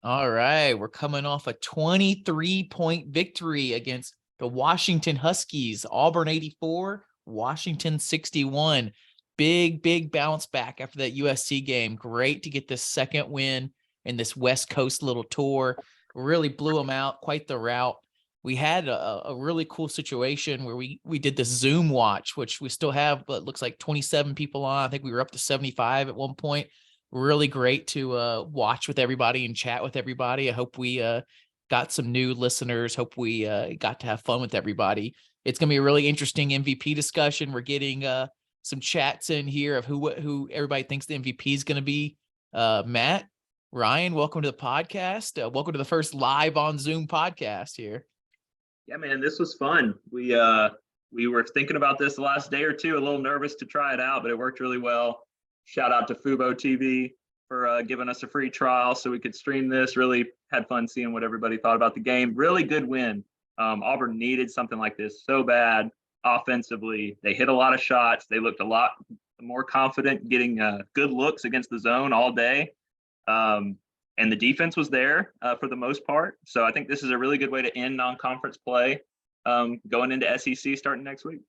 All right, we're coming off a 23-point victory against the Washington Huskies. Auburn 84, Washington 61. Big bounce back after that USC game. Great to get this second win in this West Coast little tour. Really blew them out, quite the rout. We had a really cool situation where we did the Zoom watch, which we still have, but it looks like 27 people on. I think we were up to 75 at one point. Really great to watch with everybody and chat with everybody. I hope we got some new listeners. Hope we got to have fun with everybody. It's going to be a really interesting MVP discussion. We're getting some chats in here of who everybody thinks the MVP is going to be. Matt, Ryan, welcome to the podcast. Welcome to the first live on Zoom podcast here. Yeah, man, this was fun. We were thinking about this the last day or two, a little nervous to try it out, but it worked really well. Shout out to Fubo TV for giving us a free trial so we could stream this. Really had fun seeing what everybody thought about the game. Really good win. Auburn needed something like this so bad offensively. They hit a lot of shots. They looked a lot more confident getting good looks against the zone all day. And the defense was there for the most part. So I think this is a really good way to end non-conference play going into SEC starting next week.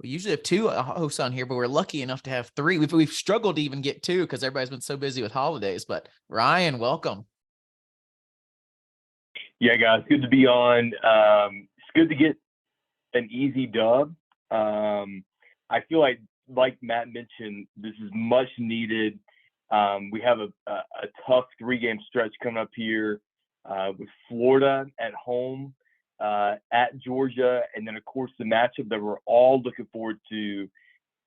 We usually have two hosts on here, but we're lucky enough to have three. We've struggled to even get two because everybody's been so busy with holidays. But Ryan, welcome. Yeah, guys, good to be on. It's good to get an easy dub. I feel like Matt mentioned, this is much needed. We have a tough 3-game stretch coming up here with Florida at home, at Georgia, and then, of course, the matchup that we're all looking forward to,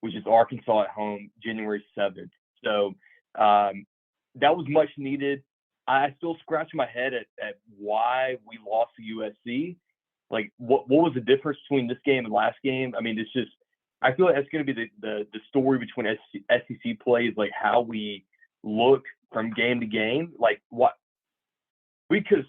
which is Arkansas at home, January 7th. So that was much needed. I still scratch my head at why we lost to USC. Like, what was the difference between this game and last game? I mean, it's just – I feel like that's going to be the story between SEC plays, like how we look from game to game. Like, what – we could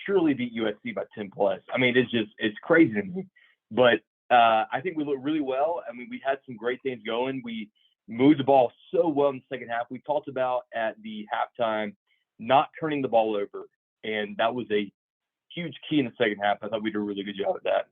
surely beat USC by 10 plus. I mean, it's crazy to me. But I think we look really well. I mean, we had some great things going. We moved the ball so well in the second half. We talked about at the halftime not turning the ball over, and that was a huge key in the second half. I thought we did a really good job at that.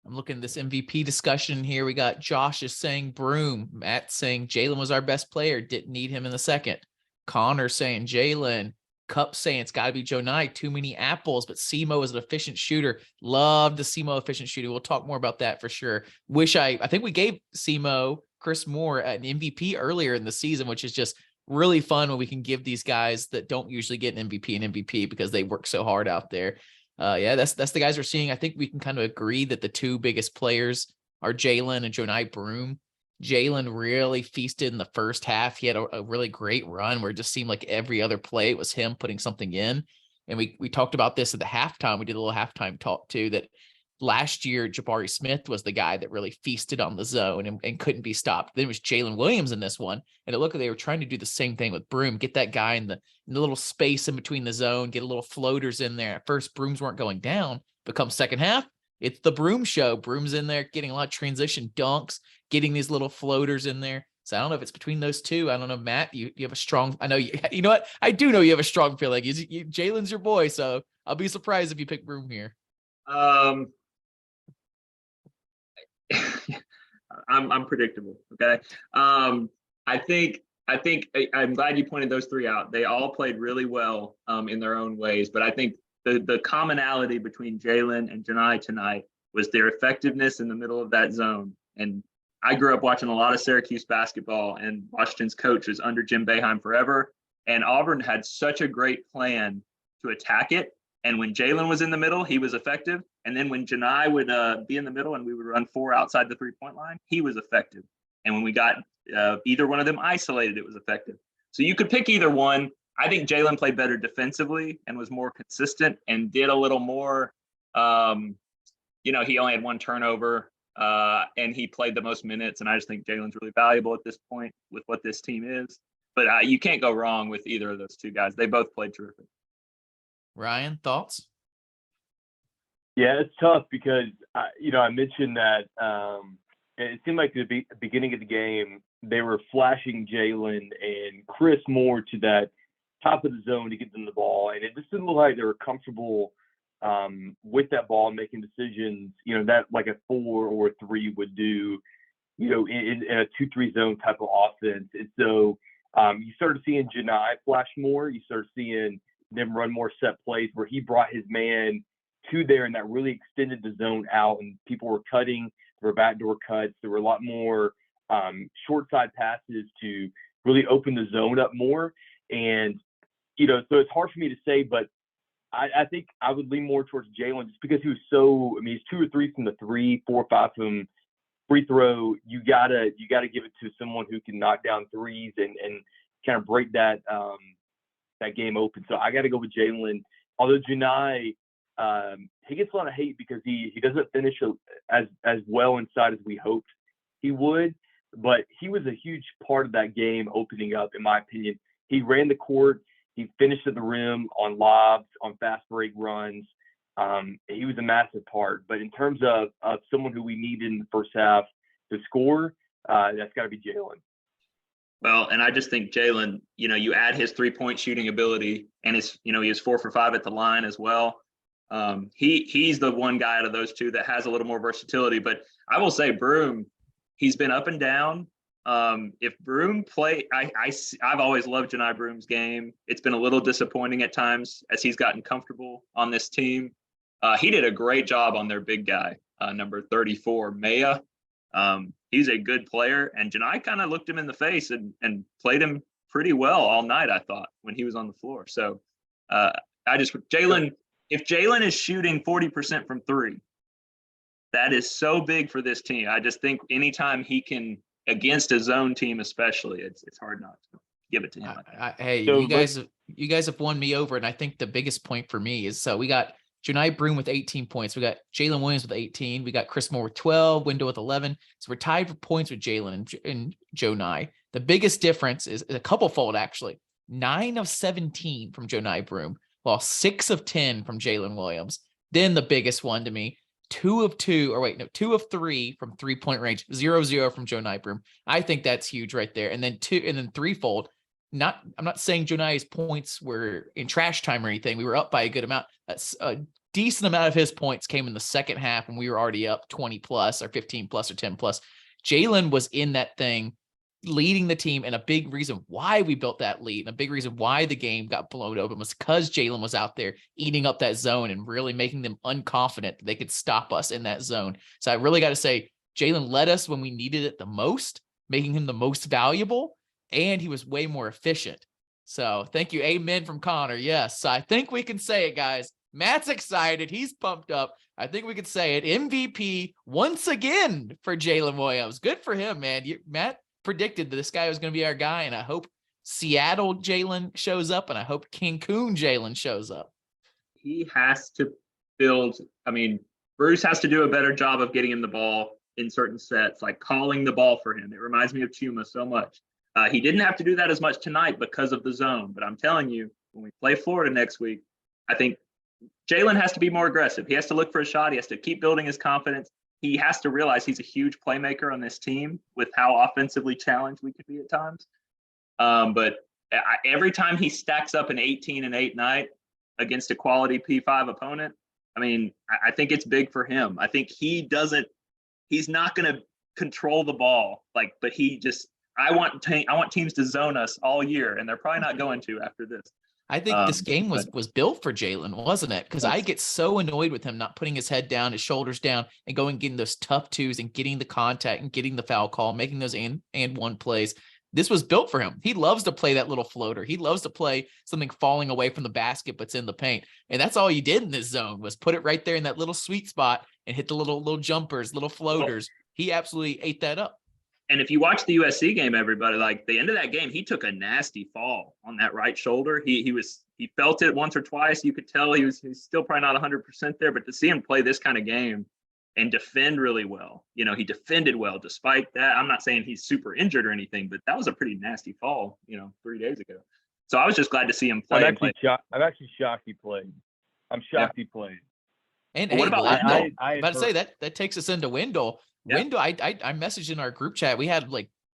I'm looking at this MVP discussion here. We got Josh is saying Broom. Matt saying Jalen was our best player. Didn't need him in the second. Connor saying Jalen. Cup saying it's got to be Joe Knight. Too many apples, but Simo is an efficient shooter. Love the Simo efficient shooter. We'll talk more about that for sure. I think we gave Simo, Chris Moore, an MVP earlier in the season, which is just really fun when we can give these guys that don't usually get an MVP because they work so hard out there. Yeah, that's the guys we're seeing. I think we can kind of agree that the two biggest players are Jalen and Jonai Broom. Jalen really feasted in the first half. He had a really great run where it just seemed like every other play it was him putting something in. And we talked about this at the halftime. We did a little halftime talk too, that last year Jabari Smith was the guy that really feasted on the zone and couldn't be stopped. Then it was Jalen Williams in this one. And it looked like they were trying to do the same thing with Broom, get that guy in the little space in between the zone, get a little floaters in there. At first, Brooms weren't going down, but come second half, it's the Broom show. Broom's in there getting a lot of transition dunks, getting these little floaters in there. So I don't know if it's between those two. I don't know, Matt, you have a strong, I know you know what? I do know you have a strong feeling. Jalen's your boy, so I'll be surprised if you pick Broom here. I'm predictable. Okay. I think I'm glad you pointed those three out. They all played really well in their own ways, but I think the commonality between Jalen and Janai tonight was their effectiveness in the middle of that zone. And I grew up watching a lot of Syracuse basketball, and Washington's coach was under Jim Boeheim forever. And Auburn had such a great plan to attack it. And when Jalen was in the middle, he was effective. And then when Janai would be in the middle and we would run 4 outside the 3-point line, he was effective. And when we got either one of them isolated, it was effective. So you could pick either one. I think Jalen played better defensively and was more consistent and did a little more. He only had 1 turnover and he played the most minutes. And I just think Jalen's really valuable at this point with what this team is. But you can't go wrong with either of those two guys. They both played terrific. Ryan, thoughts? Yeah, it's tough because, I mentioned that it seemed like at the beginning of the game, they were flashing Jalen and Chris Moore to that top of the zone to get them the ball. And it just didn't look like they were comfortable with that ball and making decisions, that like a 4 or a 3 would do, in a 2-3 zone type of offense. And so you started seeing Janai flash more. You started seeing them run more set plays where he brought his man to there, and that really extended the zone out, and people were cutting. There were backdoor cuts. There were a lot more short side passes to really open the zone up more. And, so it's hard for me to say, but I think I would lean more towards Jalen just because he was so, he's 2 or 3 from the 3, 4 or 5 from free throw. You gotta give it to someone who can knock down threes and kind of break that game open. So I got to go with Jalen. Although Janai, he gets a lot of hate because he doesn't finish as well inside as we hoped he would, but he was a huge part of that game opening up, in my opinion. He ran the court. He finished at the rim on lobs, on fast break runs. He was a massive part. But in terms of someone who we needed in the first half to score, that's got to be Jalen. Well, and I just think Jalen, you add his 3-point shooting ability and his, he was 4 for 5 at the line as well. He's the one guy out of those two that has a little more versatility. But I will say Broome, he's been up and down. If Broome I've always loved Janai Broome's game. It's been a little disappointing at times as he's gotten comfortable on this team. He did a great job on their big guy, number 34, Maya. He's a good player, and Janai kind of looked him in the face and played him pretty well all night, I thought, when he was on the floor. So Jalen, if Jalen is shooting 40% from 3, that is so big for this team. I just think anytime he can, against a zone team especially, it's hard not to give it to him. Hey, so you guys have won me over, and I think the biggest point for me is, so we got Janai Broome with 18 points. We got Jalen Williams with 18. We got Chris Moore with 12, Wendell with 11. So we're tied for points with Jalen and Jonai. The biggest difference is a couple fold, actually. 9 of 17 from Janai Broome, while 6 of 10 from Jalen Williams. Then the biggest one to me, 2 of 3 from 3-point range, 0-0 from Janai Broome. I think that's huge right there. And then threefold. I'm not saying Jonai's points were in trash time or anything. We were up by a good amount. That's a decent amount of his points came in the second half when we were already up 20 plus or 15 plus or 10 plus. Jalen was in that thing, leading the team, and a big reason why we built that lead and a big reason why the game got blown open was because Jalen was out there eating up that zone and really making them unconfident that they could stop us in that zone. So I really got to say, Jalen led us when we needed it the most, making him the most valuable, and he was way more efficient. So thank you. Amen from Connor. Yes. So I think we can say it, guys. Matt's excited. He's pumped up. I think we could say it. MVP once again for Jalen Williams. Good for him, man. Matt predicted that this guy was going to be our guy, and I hope Seattle Jalen shows up, and I hope Cancun Jalen shows up. He has to build. Bruce has to do a better job of getting him the ball in certain sets, like calling the ball for him. It reminds me of Chuma so much. He didn't have to do that as much tonight because of the zone, but I'm telling you, when we play Florida next week, I think Jalen has to be more aggressive. He has to look for a shot. He has to keep building his confidence. He has to realize he's a huge playmaker on this team with how offensively challenged we could be at times. But every time he stacks up an 18-8 night against a quality P5 opponent, I think it's big for him. I think he's not going to control the ball, but I want teams to zone us all year, and they're probably not going to after this. I think this game was built for Jalen, wasn't it? Because I get so annoyed with him not putting his head down, his shoulders down, and getting those tough twos and getting the contact and getting the foul call, making those and one plays. This was built for him. He loves to play that little floater. He loves to play something falling away from the basket, but's in the paint. And that's all he did in this zone was put it right there in that little sweet spot and hit the little jumpers, little floaters. He absolutely ate that up. And if you watch the USC game, everybody, the end of that game, he took a nasty fall on that right shoulder. He felt it once or twice. You could tell he's still probably not 100% there, but to see him play this kind of game and defend really well, he defended well despite that. I'm not saying he's super injured or anything, but that was a pretty nasty fall, 3 days ago. So I was just glad to see him play. I'm actually shocked he played. I'm shocked he played. And what about Wendell? I about to say that takes us into Wendell. Yeah. Wendell, I messaged in our group chat. We had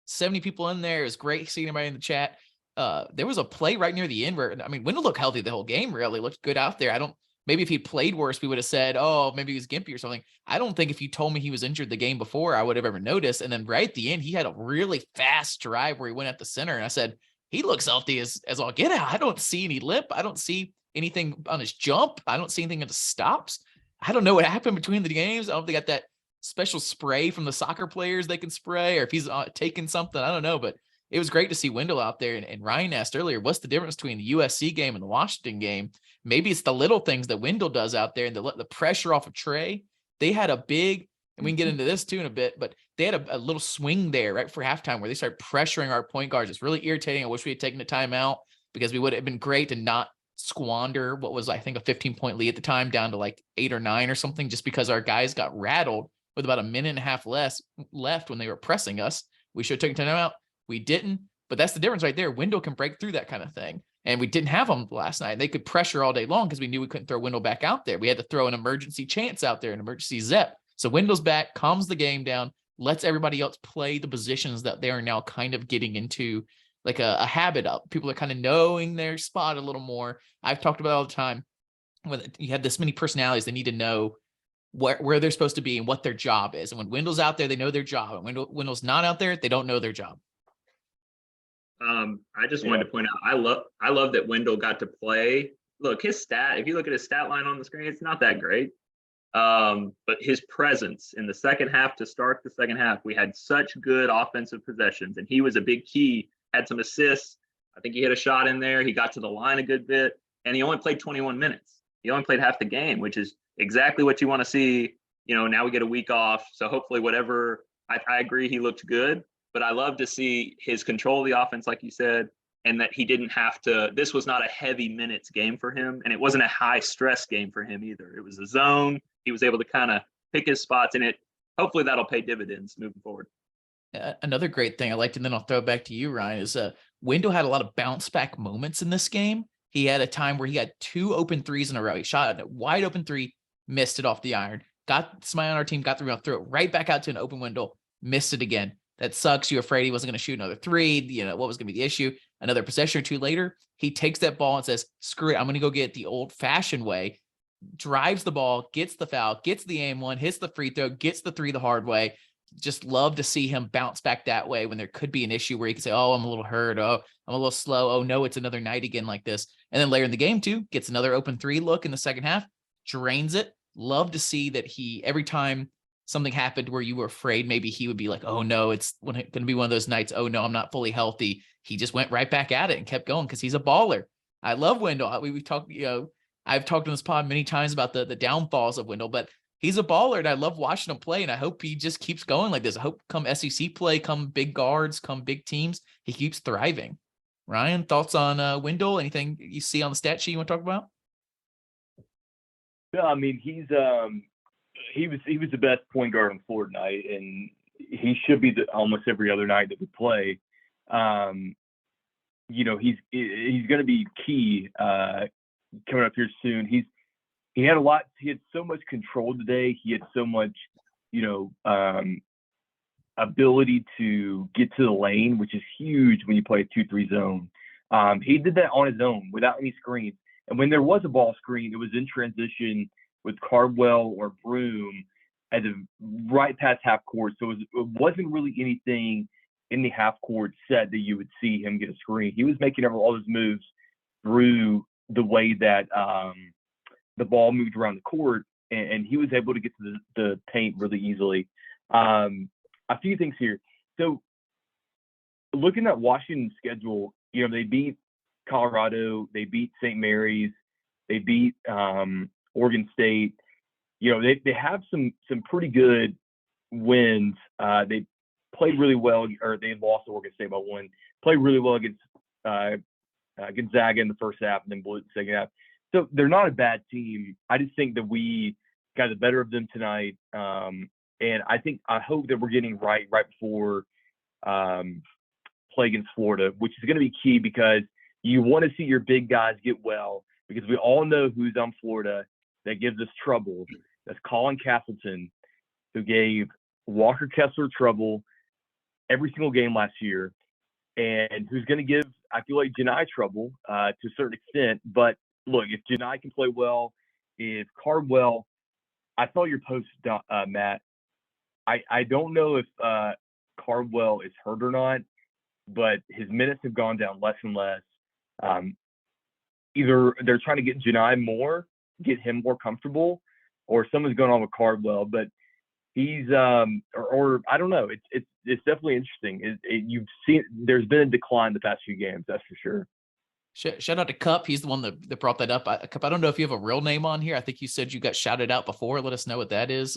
70 people in there. It was great seeing everybody in the chat. there was a play right near the end where, I mean, Wendell looked healthy the whole game, really looked good out there. Maybe if he played worse, we would have said, oh, maybe he was gimpy or something. I don't think if you told me he was injured the game before, I would have ever noticed. And then right at the end, he had a really fast drive where he went at the center. And I said, he looks healthy as all get out. I don't see any limp. I don't see anything on his jump. I don't see anything in the stops. I don't know what happened between the games. I don't know if they got that special spray from the soccer players they can spray, or if he's taking something. I don't know, but it was great to see Wendell out there. And Ryan asked earlier, what's the difference between the USC game and the Washington game? Maybe it's the little things that Wendell does out there and the pressure off of Trey. They had a big, and we can get into this too in a bit, but they had a little swing there right for halftime where they started pressuring our point guards. It's really irritating. I wish we had taken the timeout because we would have been great to not squander what was, I think, a 15-point lead at the time down to like 8 or 9 or something, just because our guys got rattled with about a minute and a half less left when they were pressing us. We should have taken timeout. We didn't, but that's the difference right there. Wendell can break through that kind of thing. And we didn't have them last night. They could pressure all day long because we knew we couldn't throw Wendell back out there. We had to throw an emergency chance out there, an emergency zep. So Wendell's back, calms the game down, lets everybody else play the positions that they are now kind of getting into like a habit of. People are kind of knowing their spot a little more. I've talked about it all the time. When you have this many personalities, they need to know where they're supposed to be and what their job is. And when Wendell's out there, they know their job. And when Wendell's not out there, they don't know their job. I just wanted to point out, I love that Wendell got to play. Look, his stat, if you look at his stat line on the screen, it's not that great. But his presence in the second half to start the second half, we had such good offensive possessions, and he was a big key, had some assists. I think he hit a shot in there. He got to the line a good bit, and he only played 21 minutes. He only played half the game, which is exactly what you want to see. Now we get a week off. So hopefully I agree, he looked good. But I love to see his control of the offense, like you said, and that he didn't have to. This was not a heavy minutes game for him, and it wasn't a high stress game for him either. It was a zone. He was able to kind of pick his spots in it. Hopefully that'll pay dividends moving forward. Another great thing I liked, and then I'll throw it back to you, Ryan, is Wendell had a lot of bounce back moments in this game. He had a time where he had 2 open threes in a row. He shot a wide open 3, missed it off the iron. Got somebody on our team, got the rebound, threw it right back out to an open window, missed it again. That sucks. You're afraid he wasn't going to shoot another 3. What was going to be the issue? Another possession or 2 later, he takes that ball and says, screw it, I'm going to go get the old fashioned way. Drives the ball, gets the foul, gets the aim one, hits the free throw, gets the 3 the hard way. Just love to see him bounce back that way when there could be an issue where he can say, oh, I'm a little hurt. Oh, I'm a little slow. Oh no, it's another night again like this. And then later in the game too, gets another open 3 look in the second half, drains it. Love to see that every time something happened where you were afraid maybe he would be like, oh no, it's going to be one of those nights. Oh no, I'm not fully healthy. He just went right back at it and kept going because he's a baller. I love Wendell. We've talked, I've talked on this pod many times about the downfalls of Wendell, but he's a baller and I love watching him play. And I hope he just keeps going like this. I hope come SEC play, come big guards, come big teams, he keeps thriving. Ryan, thoughts on Wendell? Anything you see on the stat sheet you want to talk about? Yeah, I mean, he was the best point guard on the floor tonight, and he should be almost every other night that we play. He's going to be key coming up here soon. He had so much control today. He had so much, ability to get to the lane, which is huge when you play a 2-3 zone. He did that on his own without any screens. And when there was a ball screen, it was in transition with Cardwell or Broom at the right past half court. So it wasn't really anything in the half court set that you would see him get a screen. He was making all his moves through the way that the ball moved around the court, and he was able to get to the paint really easily. A few things here. So looking at Washington's schedule, they beat Colorado, they beat St. Mary's, they beat Oregon State. They have some pretty good wins. They played really well, or they lost to Oregon State by 1. Played really well against Gonzaga in the first half, and then blew it in the second half. So they're not a bad team. I just think that we got the better of them tonight, and I hope that we're getting right before play against Florida, which is going to be key because you want to see your big guys get well, because we all know who's on Florida that gives us trouble. That's Colin Castleton, who gave Walker Kessler trouble every single game last year, and who's going to give I feel like Janai trouble to a certain extent. But look, if Janai can play well, if Cardwell, I saw your post, Matt. I don't know if Cardwell is hurt or not, but his minutes have gone down less and less. Either they're trying to get Janai more, get him more comfortable, or something's going on with Cardwell. But he's or I don't know. It's definitely interesting. You've seen there's been a decline the past few games, that's for sure. Shout out to Cup. He's the one that brought that up. Cup, I don't know if you have a real name on here. I think you said you got shouted out before. Let us know what that is.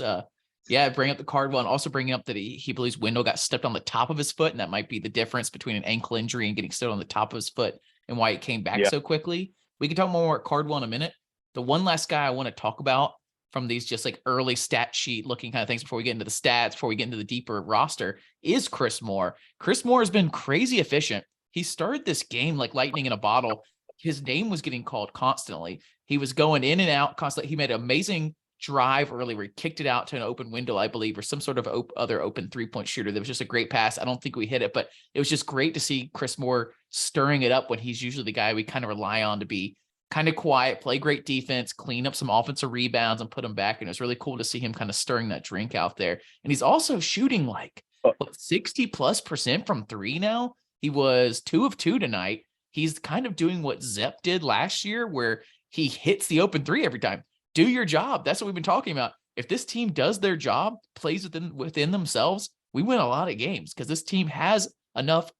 Yeah, bring up the Cardwell, and also bring up that he believes Wendell got stepped on the top of his foot, and that might be the difference between an ankle injury and getting stepped on the top of his foot and why it came back so quickly. We can talk more about Cardwell in a minute. The one last guy I want to talk about from these just like early stat sheet looking kind of things before we get into the stats, before we get into the deeper roster, is Chris Moore. Chris Moore has been crazy efficient. He started this game like lightning in a bottle. His name was getting called constantly. He was going in and out constantly. He made an amazing drive early where he kicked it out to an open window, I believe, or some sort of other open 3-point shooter. That was just a great pass. I don't think we hit it, but it was just great to see Chris Moore stirring it up when he's usually the guy we kind of rely on to be kind of quiet, play great defense, clean up some offensive rebounds and put them back. And it was really cool to see him kind of stirring that drink out there. And he's also shooting like 60+% from three now. He was 2 of 2 tonight. He's kind of doing what Zepp did last year, where he hits the open three every time. Do your job. That's what we've been talking about. If this team does their job, plays within themselves, we win a lot of games because this team has enough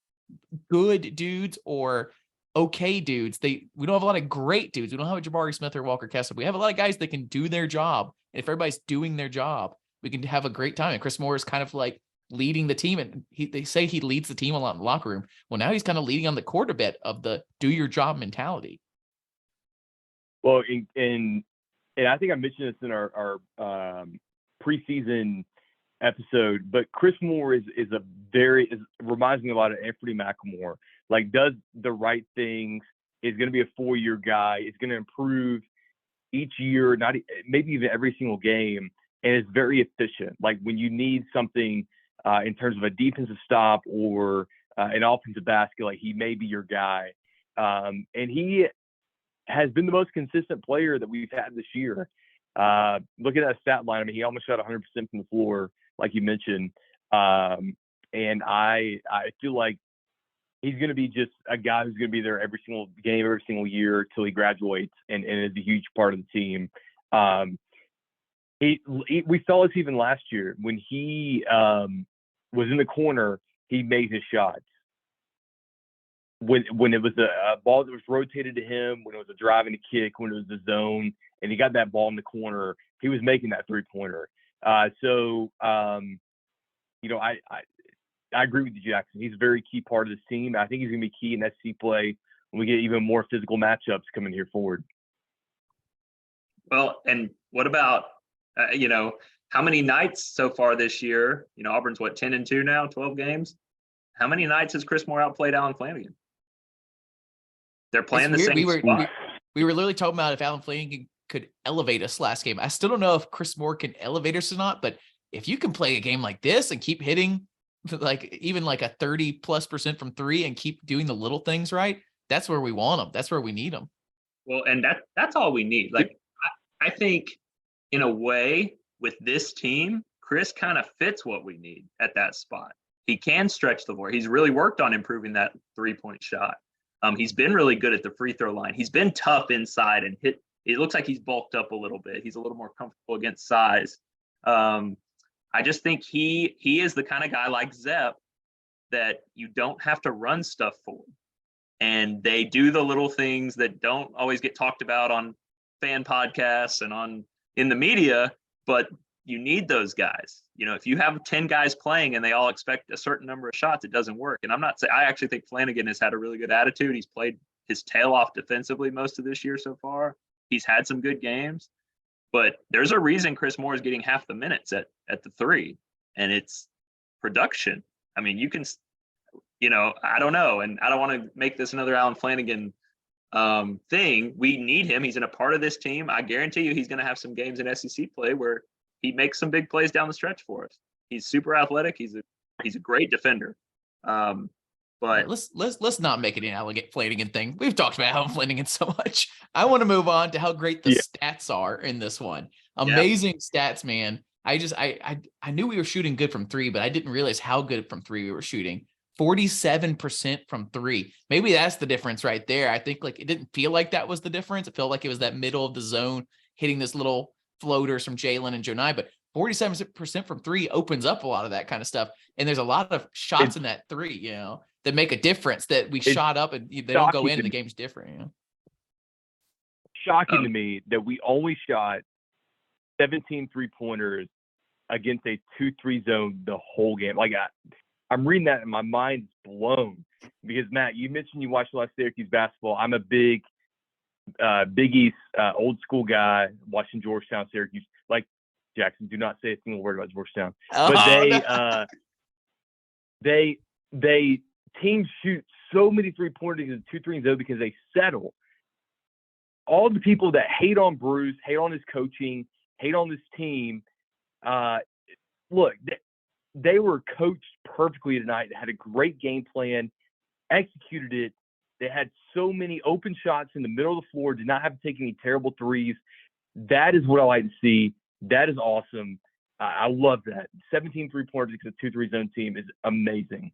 good dudes or okay dudes. We don't have a lot of great dudes. We don't have a Jabari Smith or Walker Kessler. We have a lot of guys that can do their job. And if everybody's doing their job, we can have a great time. And Chris Moore is kind of like leading the team. And they say he leads the team a lot in the locker room. Well, now he's kind of leading on the court a bit of the do your job mentality. Well, and I think I mentioned this in our preseason episode, but Chris Moore reminds me a lot of Anthony McLemore. Like, does the right things, is going to be a 4-year guy, is going to improve each year, maybe even every single game, and is very efficient. Like when you need something in terms of a defensive stop or an offensive basket, like he may be your guy. And he has been the most consistent player that we've had this year. Look at that stat line. I mean, he almost shot 100% from the floor, like you mentioned. And I feel like he's going to be just a guy who's going to be there every single game, every single year till he graduates and is a huge part of the team. We saw this even last year when he was in the corner, he made his shots. When it was a ball that was rotated to him, when it was a drive and a kick, when it was the zone, and he got that ball in the corner, he was making that 3-pointer. I agree with you, Jackson. He's a very key part of this team. I think he's going to be key in SC play when we get even more physical matchups coming here forward. Well, and what about, how many nights so far this year? Auburn's 10-2 now, 12 games. How many nights has Chris Moore outplayed Allen Flanigan? They're playing the same spot. We were literally talking about if Allen Flanigan could elevate us last game. I still don't know if Chris Moore can elevate us or not, but if you can play a game like this and keep hitting even a 30+% from three and keep doing the little things right, that's where we want them. That's where we need them. Well, and that's all we need. Like, I think in a way with this team, Chris kind of fits what we need at that spot. He can stretch the floor. He's really worked on improving that 3-point shot. He's been really good at the free throw line. He's been tough inside and hit. It looks like he's bulked up a little bit. He's a little more comfortable against size. I just think he is the kind of guy like Zepp that you don't have to run stuff for. And they do the little things that don't always get talked about on fan podcasts and in the media, but you need those guys. If you have 10 guys playing and they all expect a certain number of shots, it doesn't work. And I actually think Flanigan has had a really good attitude. He's played his tail off defensively most of this year so far. He's had some good games, but there's a reason Chris Moore is getting half the minutes at the 3, and it's production. I mean, you can, I don't know. And I don't want to make this another Allen Flanigan thing. We need him. He's in a part of this team. I guarantee you he's going to have some games in SEC play where he makes some big plays down the stretch for us. He's super athletic. He's a great defender. But Let's not make it an Alligator Flanagan thing. We've talked about Alan Flanagan so much. I want to move on to how great the stats are in this one. Amazing stats, man. I knew we were shooting good from three, but I didn't realize how good from three we were shooting. 47% from three. Maybe that's the difference right there. I think like it didn't feel like that was the difference. It felt like it was that middle of the zone hitting this little floaters from Jalen and Jonai, but 47% from three opens up a lot of that kind of stuff. And there's a lot of shots in that three, that make a difference that we shot up and they don't go in. The game's different. Shocking to me that we only shot 17 3-pointers against a 2-3 zone the whole game. Like I'm reading that and my mind's blown because Matt, you mentioned you watched a lot of Syracuse basketball. I'm a big East old school guy watching Georgetown, Syracuse. Like Jackson, do not say a single word about Georgetown. But they teams shoot so many 3-pointers in 2-3 zone because they settle. All the people that hate on Bruce, hate on his coaching, hate on this team, look, they were coached perfectly tonight. They had a great game plan, executed it. They had so many open shots in the middle of the floor, did not have to take any terrible threes. That is what I like to see. That is awesome. I love that. 17 3-pointers against a 2-3 zone team is amazing.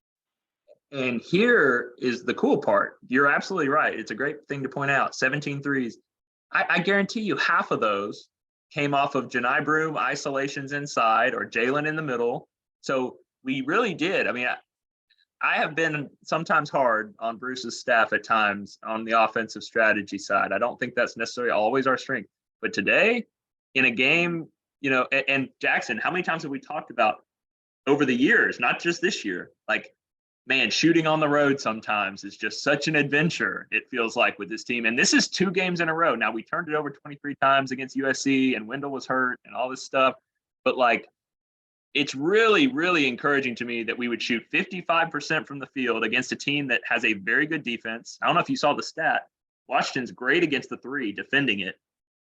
And here is the cool part. You're absolutely right. It's a great thing to point out. 17 threes. I guarantee you half of those came off of Janai Broom isolations inside or Jalen in the middle. So we really did. I mean, I have been sometimes hard on Bruce's staff at times on the offensive strategy side. I don't think that's necessarily always our strength. But today, in a game, and Jackson, how many times have we talked about over the years, not just this year, like, man, shooting on the road sometimes is just such an adventure, it feels like, with this team. And this is 2 games in a row. Now, we turned it over 23 times against USC, and Wendell was hurt and all this stuff. But, like, it's really, really encouraging to me that we would shoot 55% from the field against a team that has a very good defense. I don't know if you saw the stat. Washington's great against the three, defending it.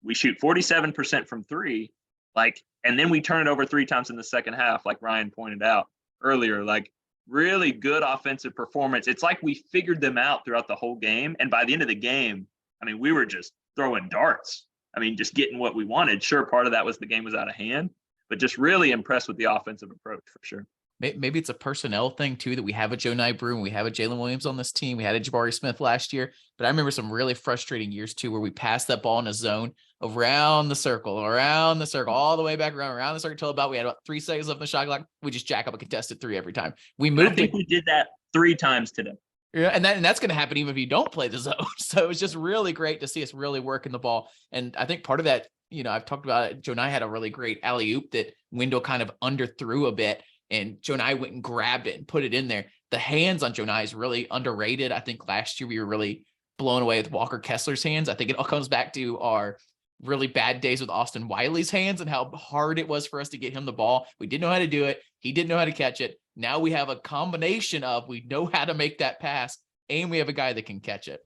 We shoot 47% from three, and then we turn it over 3 times in the second half, like Ryan pointed out earlier. Like, really good offensive performance. It's like we figured them out throughout the whole game. And by the end of the game, I mean, we were just throwing darts. I mean, just getting what we wanted. Sure, part of that was the game was out of hand, but just really impressed with the offensive approach for sure. Maybe it's a personnel thing too, that we have a Jonai Broom, we have a Jalen Williams on this team. We had a Jabari Smith last year, but I remember some really frustrating years too, where we passed that ball in a zone around the circle, all the way back around the circle till about we had about 3 seconds left in the shot clock. We just jack up a contested three every time. We moved. I think we did that 3 times today. Yeah, and that's going to happen even if you don't play the zone. So it's just really great to see us really working the ball. And I think part of that, I've talked about it. Jonai had a really great alley-oop that Wendell kind of underthrew a bit, and Jonai went and grabbed it and put it in there. The hands on Jonai is really underrated. I think last year we were really blown away with Walker Kessler's hands. I think it all comes back to our really bad days with Austin Wiley's hands and how hard it was for us to get him the ball. We didn't know how to do it. He didn't know how to catch it. Now we have a combination of we know how to make that pass and we have a guy that can catch it.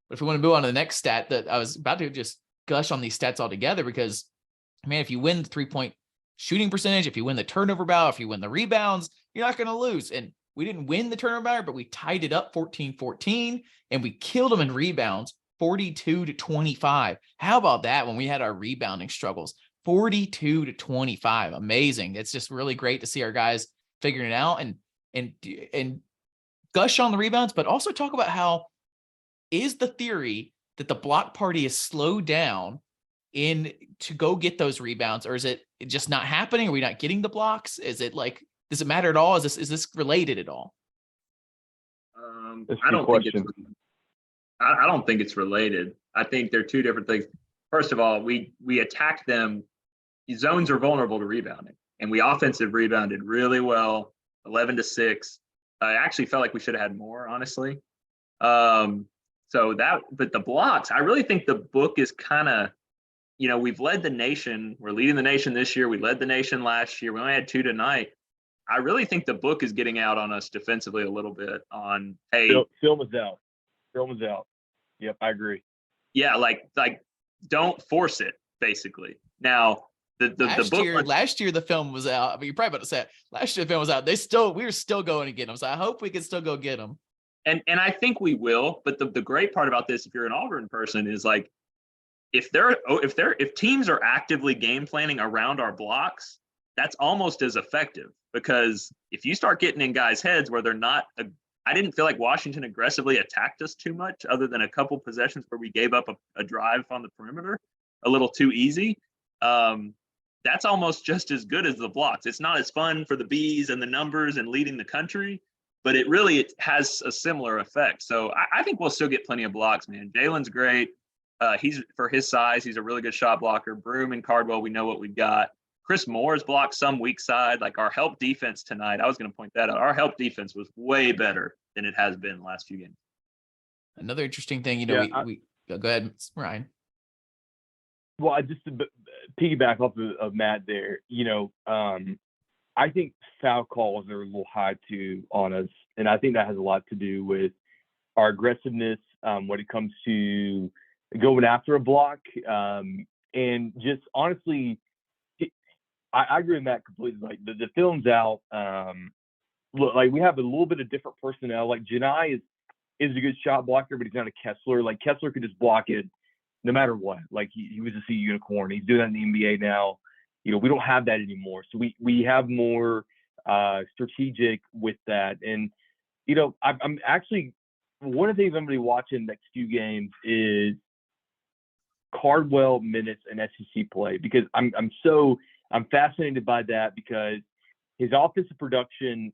But if we want to move on to the next stat, that I was about to just gush on these stats altogether, because, man, if you win the 3-point shooting percentage, if you win the turnover battle, if you win the rebounds, you're not going to lose. And we didn't win the turnover battle, but we tied it up 14-14, and we killed them in rebounds 42-25. How about that when we had our rebounding struggles? 42-25. Amazing. It's just really great to see our guys figuring it out and gush on the rebounds, but also talk about how is the theory that the block party is slowed down in to go get those rebounds, or is it just not happening? Are we not getting the blocks? Is it like, does it matter at all? Is this related at all? I don't think it's related. I think they're 2 different things. First of all, we attacked them. Zones are vulnerable to rebounding, and we offensive rebounded really well, 11-6. I actually felt like we should have had more, honestly. But the blocks, I really think the book is kind of, we've led the nation. We're leading the nation this year. We led the nation last year. We only had 2 tonight. I really think the book is getting out on us defensively a little bit on, hey. Film is out. Yep, I agree. Yeah, like don't force it, basically. Now, last year the film was out. I mean, you're probably about to say it. Last year the film was out. We were still going to get them. So I hope we can still go get them. And I think we will. But the great part about this, if you're an Auburn person, is like if teams are actively game planning around our blocks, that's almost as effective, because if you start getting in guys' heads where they're not, I didn't feel like Washington aggressively attacked us too much, other than a couple possessions where we gave up a drive on the perimeter a little too easy. That's almost just as good as the blocks. It's not as fun for the bees and the numbers and leading the country, but it has a similar effect. So I think we'll still get plenty of blocks, man. Jalen's great. He's, for his size, he's a really good shot blocker. Broome and Cardwell, we know what we've got. Chris Moore's blocked some weak side. Like, our help defense tonight, I was going to point that out. Our help defense was way better than it has been the last few games. Another interesting thing, we go ahead, Ryan. Well, I just to piggyback off of Matt there, I think foul calls are a little high too on us, and I think that has a lot to do with our aggressiveness when it comes to going after a block, and just honestly, I agree with Matt completely. Like, the film's out. Look, like, we have a little bit of different personnel. Like, Janai is a good shot blocker, but he's not a Kessler. Like, Kessler could just block it no matter what. Like, he was a sea unicorn. He's doing that in the NBA now. We don't have that anymore. So we have more strategic with that. And, I'm actually, one of the things I'm going to be watching next few games is Cardwell minutes and SEC play, because I'm fascinated by that, because his offensive production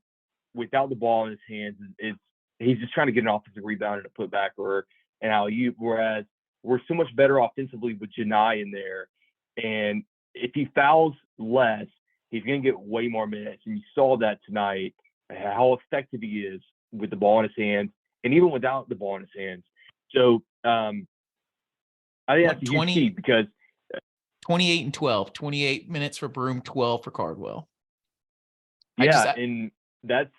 without the ball in his hands is he's just trying to get an offensive rebound and a putback or an alley-oop, whereas we're so much better offensively with Janai in there. And if he fouls less, he's going to get way more minutes. And you saw that tonight, how effective he is with the ball in his hands and even without the ball in his hands. So I think that's a huge key, because 28 and 12, 28 minutes for Broome, 12 for Cardwell. And that's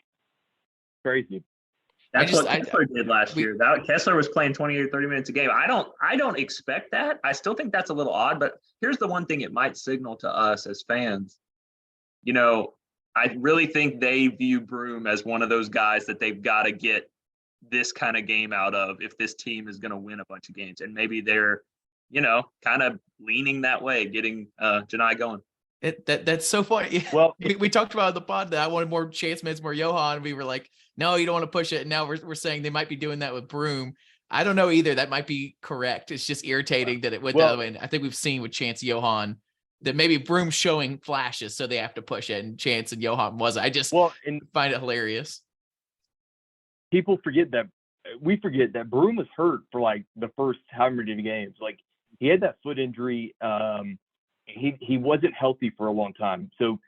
crazy. That's what Kessler did last year. Kessler was playing 28 or 30 minutes a game. I don't expect that. I still think that's a little odd, but here's the one thing it might signal to us as fans. I really think they view Broome as one of those guys that they've got to get this kind of game out of if this team is going to win a bunch of games. And maybe they're, kind of leaning that way, getting Janai going. That's so funny. Well, we talked about the pod that I wanted more chance minutes, more Johan. We were like, no, you don't want to push it. And now we're saying they might be doing that with Broome. I don't know either. That might be correct. It's just irritating that it went that way. And I think we've seen with Chance Johan that maybe Broome's showing flashes, so they have to push it, and Chance and Johan wasn't. I just find it hilarious. People forget that Broome was hurt for like the first however many games. Like, he had that foot injury. He wasn't healthy for a long time. So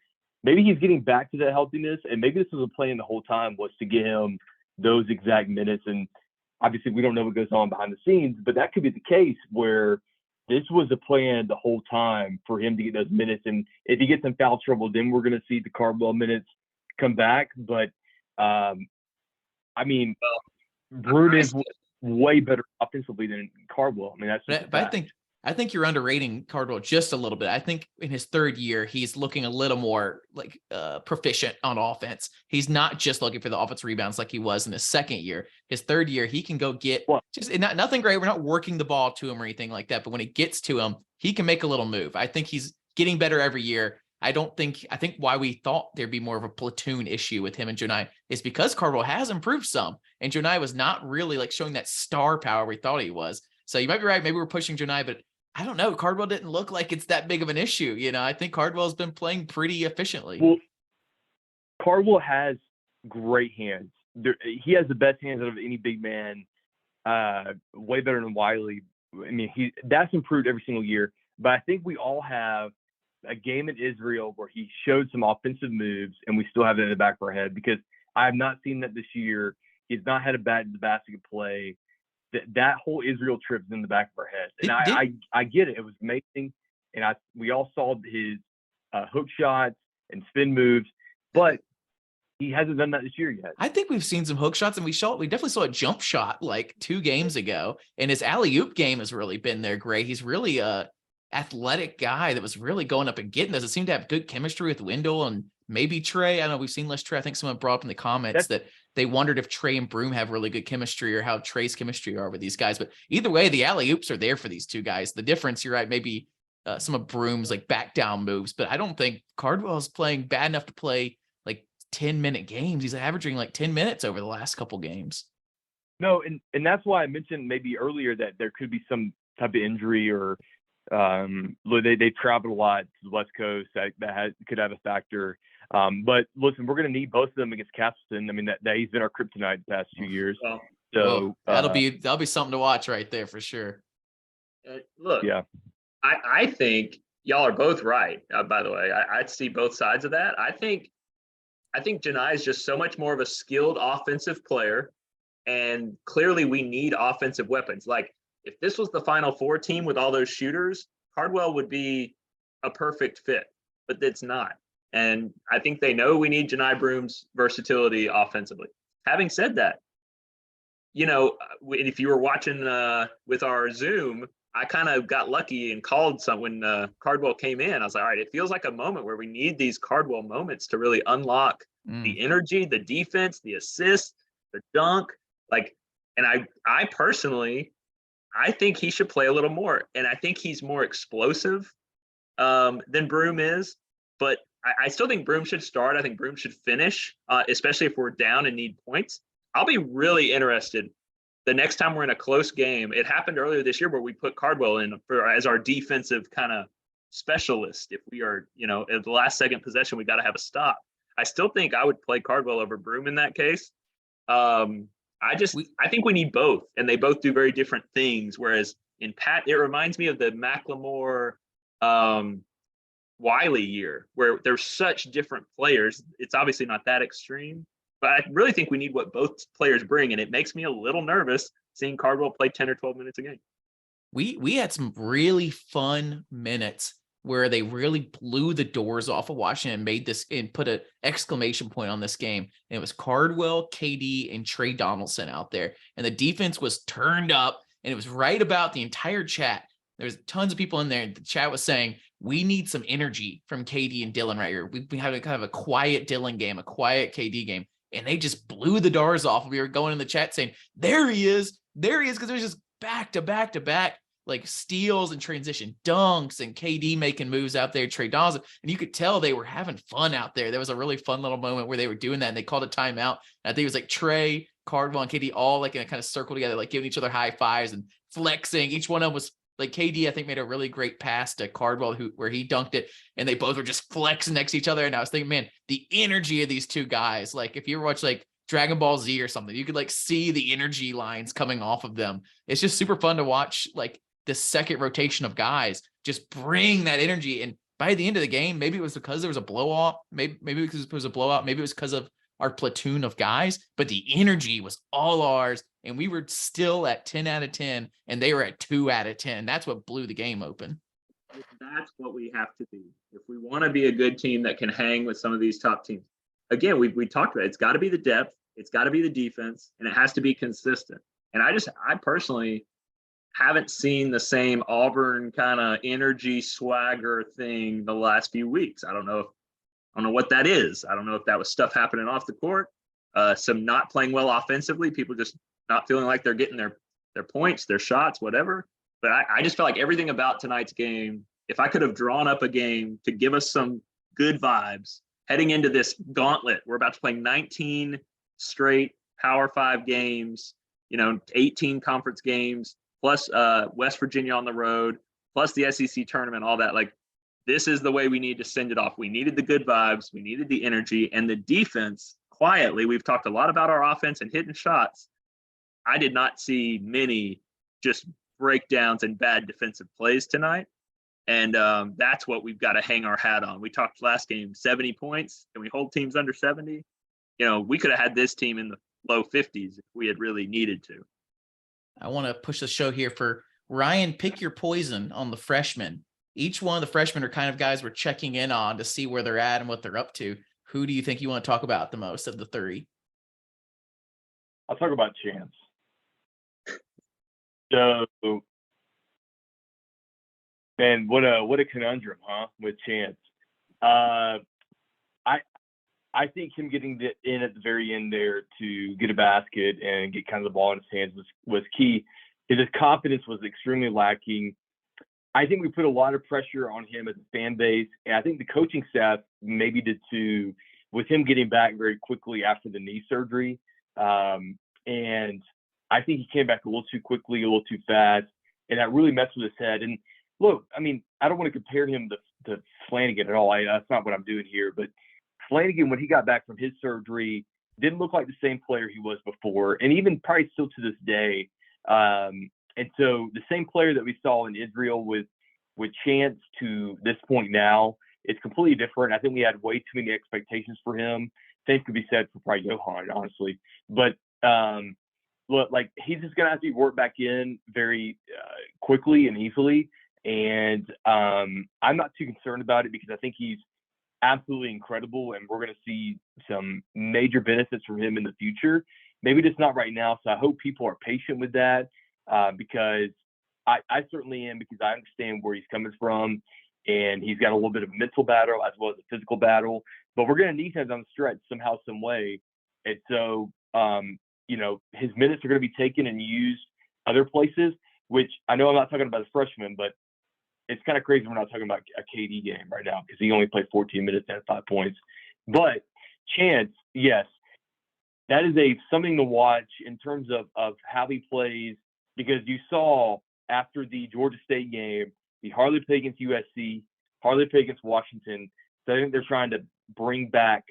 maybe he's getting back to that healthiness, and maybe this was a plan the whole time, was to get him those exact minutes. And obviously we don't know what goes on behind the scenes, but that could be the case where this was a plan the whole time for him to get those minutes. And if he gets in foul trouble, then we're going to see the Cardwell minutes come back. But Broome is way better offensively than Cardwell. I mean, that's but I think you're underrating Cardwell just a little bit. I think in his third year, he's looking a little more like proficient on offense. He's not just looking for the offensive rebounds like he was in his second year. His third year, he can go get nothing great. We're not working the ball to him or anything like that. But when it gets to him, he can make a little move. I think he's getting better every year. I think why we thought there'd be more of a platoon issue with him and Janai is because Cardwell has improved some. And Janai was not really like showing that star power we thought he was. So you might be right. Maybe we're pushing Janai, but I don't know. Cardwell didn't look like it's that big of an issue. I think Cardwell's been playing pretty efficiently. Well, Cardwell has great hands. He has the best hands out of any big man, way better than Wiley. I mean, that's improved every single year. But I think we all have a game in Israel where he showed some offensive moves, and we still have it in the back of our head, because I have not seen that this year. He's not had a bat in the basket play. That whole Israel trip is in the back of our head. And I get it. It was amazing. And we all saw his hook shots and spin moves, but he hasn't done that this year yet. I think we've seen some hook shots, and we definitely saw a jump shot like 2 games ago. And his alley-oop game has really been there great. He's really athletic guy that was really going up and getting those. It seemed to have good chemistry with Wendell and maybe Trey. I know we've seen less Trey. I think someone brought up in the comments that they wondered if Trey and Broom have really good chemistry or how Trey's chemistry are with these guys. But either way, the alley-oops are there for these two guys. The difference, you're right, maybe some of Broom's like back down moves, but I don't think Cardwell's playing bad enough to play like 10-minute games. He's averaging like 10 minutes over the last couple games. No, and that's why I mentioned maybe earlier that there could be some type of injury or they traveled a lot to the West Coast that could have a factor. But listen, we're going to need both of them against Castleton. I mean, that he's been our kryptonite the past 2 years. So that'll be something to watch right there for sure. Look, yeah, I think y'all are both right. By the way, I see both sides of that. I think Janai is just so much more of a skilled offensive player, and clearly we need offensive weapons. Like, if this was the Final Four team with all those shooters, Cardwell would be a perfect fit, but it's not. And I think they know we need Janai Broom's versatility offensively. Having said that, you know, if you were watching with our Zoom, I kind of got lucky and called when Cardwell came in. I was like, all right, it feels like a moment where we need these Cardwell moments to really unlock the energy, the defense, the assist, the dunk. Like, and I personally, I think he should play a little more. And I think he's more explosive than Broom is. But I still think Broom should start. I think Broom should finish, especially if we're down and need points. I'll be really interested the next time we're in a close game. It happened earlier this year where we put Cardwell in as our defensive kind of specialist. If we are, you know, at the last second possession, we got to have a stop. I still think I would play Cardwell over Broom in that case. I think we need both, and they both do very different things. Whereas in Pat, it reminds me of the McLemore Wiley year, where there's such different players. It's obviously not that extreme, but I really think we need what both players bring, and it makes me a little nervous seeing Cardwell play 10 or 12 minutes a game. We had some really fun minutes where they really blew the doors off of Washington and made this and put an exclamation point on this game. And it was Cardwell, KD, and Trey Donaldson out there. And the defense was turned up, and it was right about the entire chat. There's tons of people in there. The chat was saying, we need some energy from KD and Dylan right here. We have kind of a quiet Dylan game, a quiet KD game. And they just blew the doors off. We were going in the chat saying, there he is. There he is. Because it was just back to back to back, like steals and transition dunks and KD making moves out there, Trey Donaldson. And you could tell they were having fun out there. There was a really fun little moment where they were doing that, and they called a timeout. And I think it was like Trey, Cardwell, and KD all like in a kind of circle together, like giving each other high fives and flexing. Each one of them was like, KD, I think, made a really great pass to Cardwell where he dunked it, and they both were just flexing next to each other. And I was thinking, man, the energy of these two guys, like if you ever watch like Dragon Ball Z or something, you could like see the energy lines coming off of them. It's just super fun to watch, like the second rotation of guys just bring that energy. And by the end of the game, maybe it was because there was a blowout, maybe because it was a blowout, maybe it was because of our platoon of guys, but the energy was all ours, and we were still at 10 out of 10, and they were at 2 out of 10. That's what blew the game open. That's what we have to be if we want to be a good team that can hang with some of these top teams. Again, we talked about it. It's got to be the depth, it's got to be the defense, and it has to be consistent. And I personally haven't seen the same Auburn kind of energy swagger thing the last few weeks. I don't know what that is. I don't know if that was stuff happening off the court, some not playing well offensively, people just not feeling like they're getting their points, their shots, whatever. But I just felt like everything about tonight's game, if I could have drawn up a game to give us some good vibes heading into this gauntlet, we're about to play 19 straight Power 5 games, 18 conference games, plus West Virginia on the road, plus the SEC tournament, all that. Like, this is the way we need to send it off. We needed the good vibes. We needed the energy, and the defense quietly. We've talked a lot about our offense and hitting shots. I did not see many just breakdowns and bad defensive plays tonight. And that's what we've got to hang our hat on. We talked last game, 70 points. Can we hold teams under 70? We could have had this team in the low 50s if we had really needed to. I want to push the show here for Ryan. Pick your poison on the freshmen. Each one of the freshmen are kind of guys we're checking in on to see where they're at and what they're up to. Who do you think you want to talk about the most of the three? I'll talk about Chance. So Man, what a conundrum, huh? With Chance. Uh, I think him getting in at the very end there to get a basket and get kind of the ball in his hands was key. His confidence was extremely lacking. I think we put a lot of pressure on him as a fan base, and I think the coaching staff maybe did too, with him getting back very quickly after the knee surgery. And I think he came back a little too quickly, a little too fast, and that really messed with his head. And look, I mean, I don't want to compare him to Flanagan at all. That's not what I'm doing here. But Flanagan, when he got back from his surgery, didn't look like the same player he was before, and even probably still to this day. And so the same player that we saw in Israel with Chance to this point now, it's completely different. I think we had way too many expectations for him. Same could be said for probably Johan, honestly. But look, like he's just gonna have to be worked back in very quickly and easily. And I'm not too concerned about it because I think he's absolutely incredible, and we're going to see some major benefits from him in the future. Maybe just not right now. So I hope people are patient with that because I certainly am, because I understand where he's coming from, and he's got a little bit of a mental battle as well as a physical battle. But we're going to need him on the stretch somehow, some way. And so, his minutes are going to be taken and used other places, which I know I'm not talking about a freshman, but it's kind of crazy we're not talking about a KD game right now because he only played 14 minutes and had 5 points. But Chance, yes, that is something to watch in terms of how he plays, because you saw after the Georgia State game, he hardly played against USC, hardly played against Washington. So I think they're trying to bring back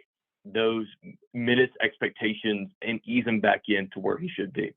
those minutes expectations and ease him back into where he should be.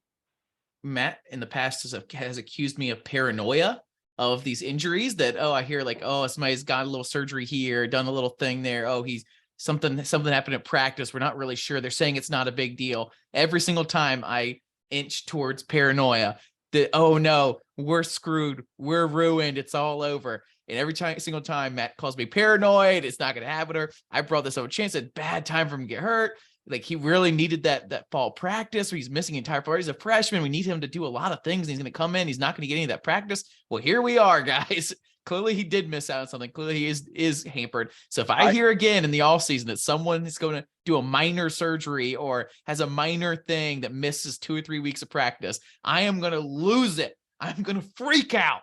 Matt in the past has accused me of paranoia of these injuries that, I hear like, somebody's got a little surgery here, done a little thing there. He's something happened at practice. We're not really sure. They're saying it's not a big deal. Every single time I inch towards paranoia that, oh no, we're screwed. We're ruined. It's all over. And every single time Matt calls me paranoid, it's not going to happen. Or I brought this up a chance, a bad time for him to get hurt. Like he really needed that fall practice where he's missing entire part. He's a freshman. We need him to do a lot of things. And he's going to come in. He's not going to get any of that practice. Well, here we are, guys. Clearly he did miss out on something. Clearly he is hampered. So if I hear again in the off season that someone is going to do a minor surgery or has a minor thing that misses 2 or 3 weeks of practice, I am going to lose it. I'm going to freak out.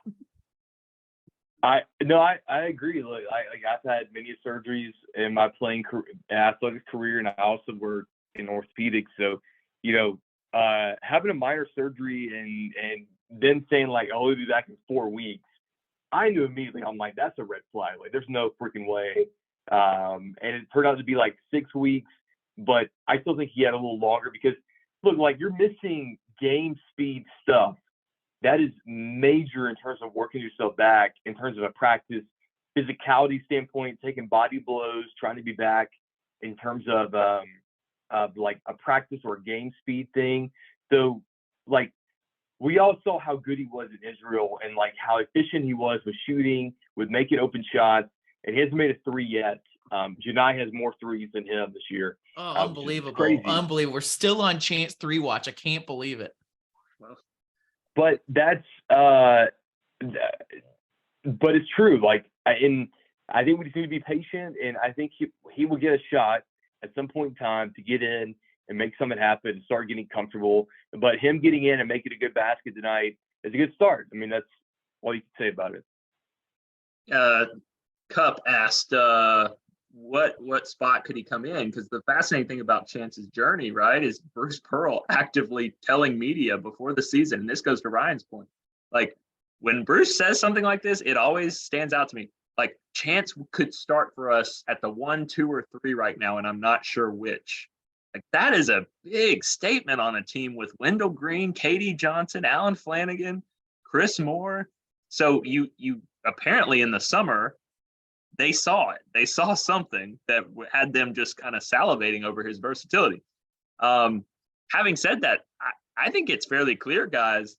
I agree. Look, I've had many surgeries in my playing athletic career, and I also work in orthopedics. So, having a minor surgery and then saying like, "Oh, we'll be back in 4 weeks," I knew immediately. I'm like, that's a red flag. Like, there's no freaking way. And it turned out to be like 6 weeks, but I still think he had a little longer because, look, like you're missing game speed stuff. That is major in terms of working yourself back, in terms of a practice physicality standpoint, taking body blows, trying to be back in terms of like a practice or a game speed thing. So like we all saw how good he was in Israel and like how efficient he was with shooting, with making open shots, and he hasn't made a 3 yet. Janai has more threes than him this year. Oh, unbelievable. Crazy. Unbelievable. We're still on Chance 3 watch. I can't believe it. Well, but that's but it's true. Like, I think we just need to be patient, and I think he will get a shot at some point in time to get in and make something happen and start getting comfortable. But him getting in and making a good basket tonight is a good start. I mean, that's all you can say about it. Cup asked what spot could he come in, because the fascinating thing about Chance's journey, right, is Bruce Pearl actively telling media before the season, and this goes to Ryan's point, like when Bruce says something like this, it always stands out to me. Like, Chance could start for us at the 1, 2, or 3 right now, and I'm not sure which. Like, that is a big statement on a team with Wendell Green, KD Johnson, Alan Flanagan, Chris Moore. So you apparently in the summer, they saw it. They saw something that had them just kind of salivating over his versatility. Having said that, I think it's fairly clear, guys.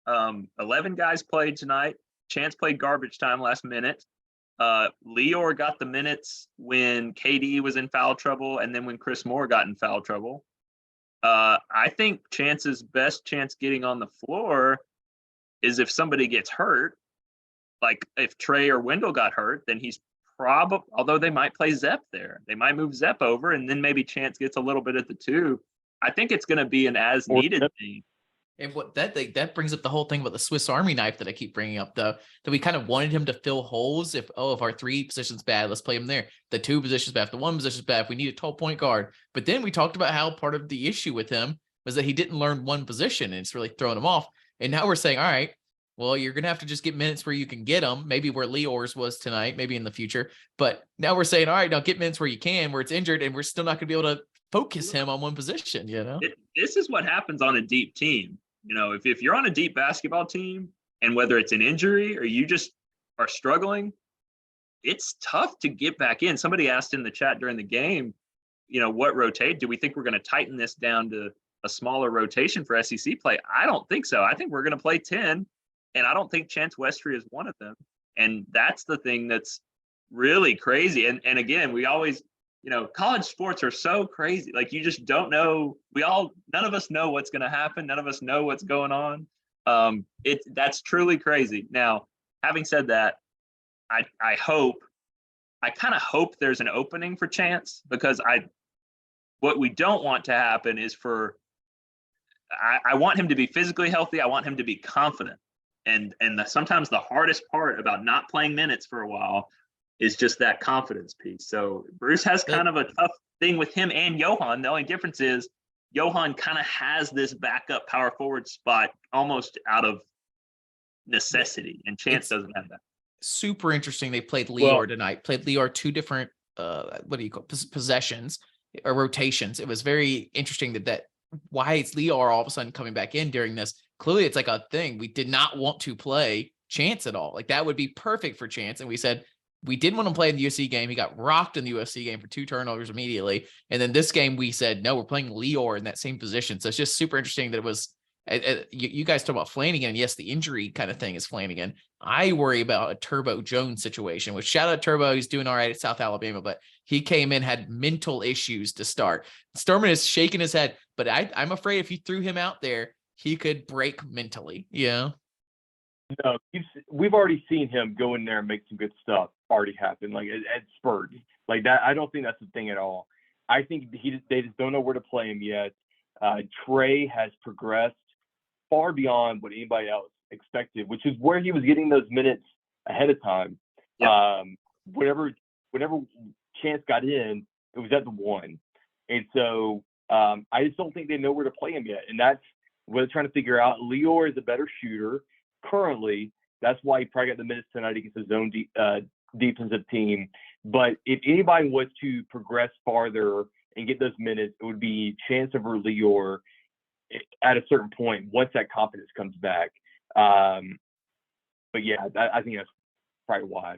11 guys played tonight. Chance played garbage time last minute. Lior got the minutes when KD was in foul trouble and then when Chris Moore got in foul trouble. I think Chance's best chance getting on the floor is if somebody gets hurt, like if Trey or Wendell got hurt, then he's probably, although they might play Zep there, they might move Zep over, and then maybe Chance gets a little bit at the 2. I think it's going to be an as needed thing. And what that brings up the whole thing about the Swiss Army knife that I keep bringing up, though, that we kind of wanted him to fill holes. If our 3 position's bad, let's play him there. The 2 position's bad. If the 1 position's bad, if we need a tall point guard. But then we talked about how part of the issue with him was that he didn't learn one position, and it's really throwing him off. And now we're saying, all right, well, you're going to have to just get minutes where you can get them, maybe where Lior's was tonight, maybe in the future. But now we're saying, all right, now get minutes where you can, where it's injured, and we're still not going to be able to focus him on one position, This is what happens on a deep team. If you're on a deep basketball team, and whether it's an injury or you just are struggling, it's tough to get back in. Somebody asked in the chat during the game, what rotate? Do we think we're going to tighten this down to a smaller rotation for SEC play? I don't think so. I think we're going to play 10, and I don't think Chance Westry is one of them. And that's the thing that's really crazy. And again, we always, college sports are so crazy. Like, you just don't know. None of us know what's going to happen. None of us know what's going on. That's truly crazy. Now, having said that, I kind of hope there's an opening for Chance, because what we don't want to happen is I want him to be physically healthy. I want him to be confident. And sometimes the hardest part about not playing minutes for a while is just that confidence piece. So Bruce has kind of a tough thing with him and Johan. The only difference is Johan kind of has this backup power forward spot almost out of necessity, and Chance doesn't have that. Super interesting. They played Lior tonight, played Lior 2 different, possessions or rotations. It was very interesting that why is Lior all of a sudden coming back in during this? Clearly it's like a thing. We did not want to play Chance at all. Like, that would be perfect for Chance. And we said, we didn't want to play in the USC game. He got rocked in the USC game for 2 turnovers immediately. And then this game, we said, no, we're playing Lior in that same position. So it's just super interesting that it was, you guys talk about Flanagan, and yes, the injury kind of thing is Flanagan. I worry about a Turbo Jones situation, which, shout out Turbo. He's doing all right at South Alabama, but he came in, had mental issues to start. Storman is shaking his head, but I'm afraid if you threw him out there, he could break mentally. Yeah. No, we've already seen him go in there and make some good stuff already happen, like at spurts like that. I don't think that's the thing at all. I think they just don't know where to play him yet. Trey has progressed far beyond what anybody else expected, which is where he was getting those minutes ahead of time. Yep. Whenever Chance got in, it was at the 1. And so I just don't think they know where to play him yet. And that's what they're trying to figure out. Lior is a better shooter currently. That's why he probably got the minutes tonight against his own defensive team. But if anybody was to progress farther and get those minutes, it would be Chance over Lior at a certain point once that confidence comes back. But yeah, I think that's probably why.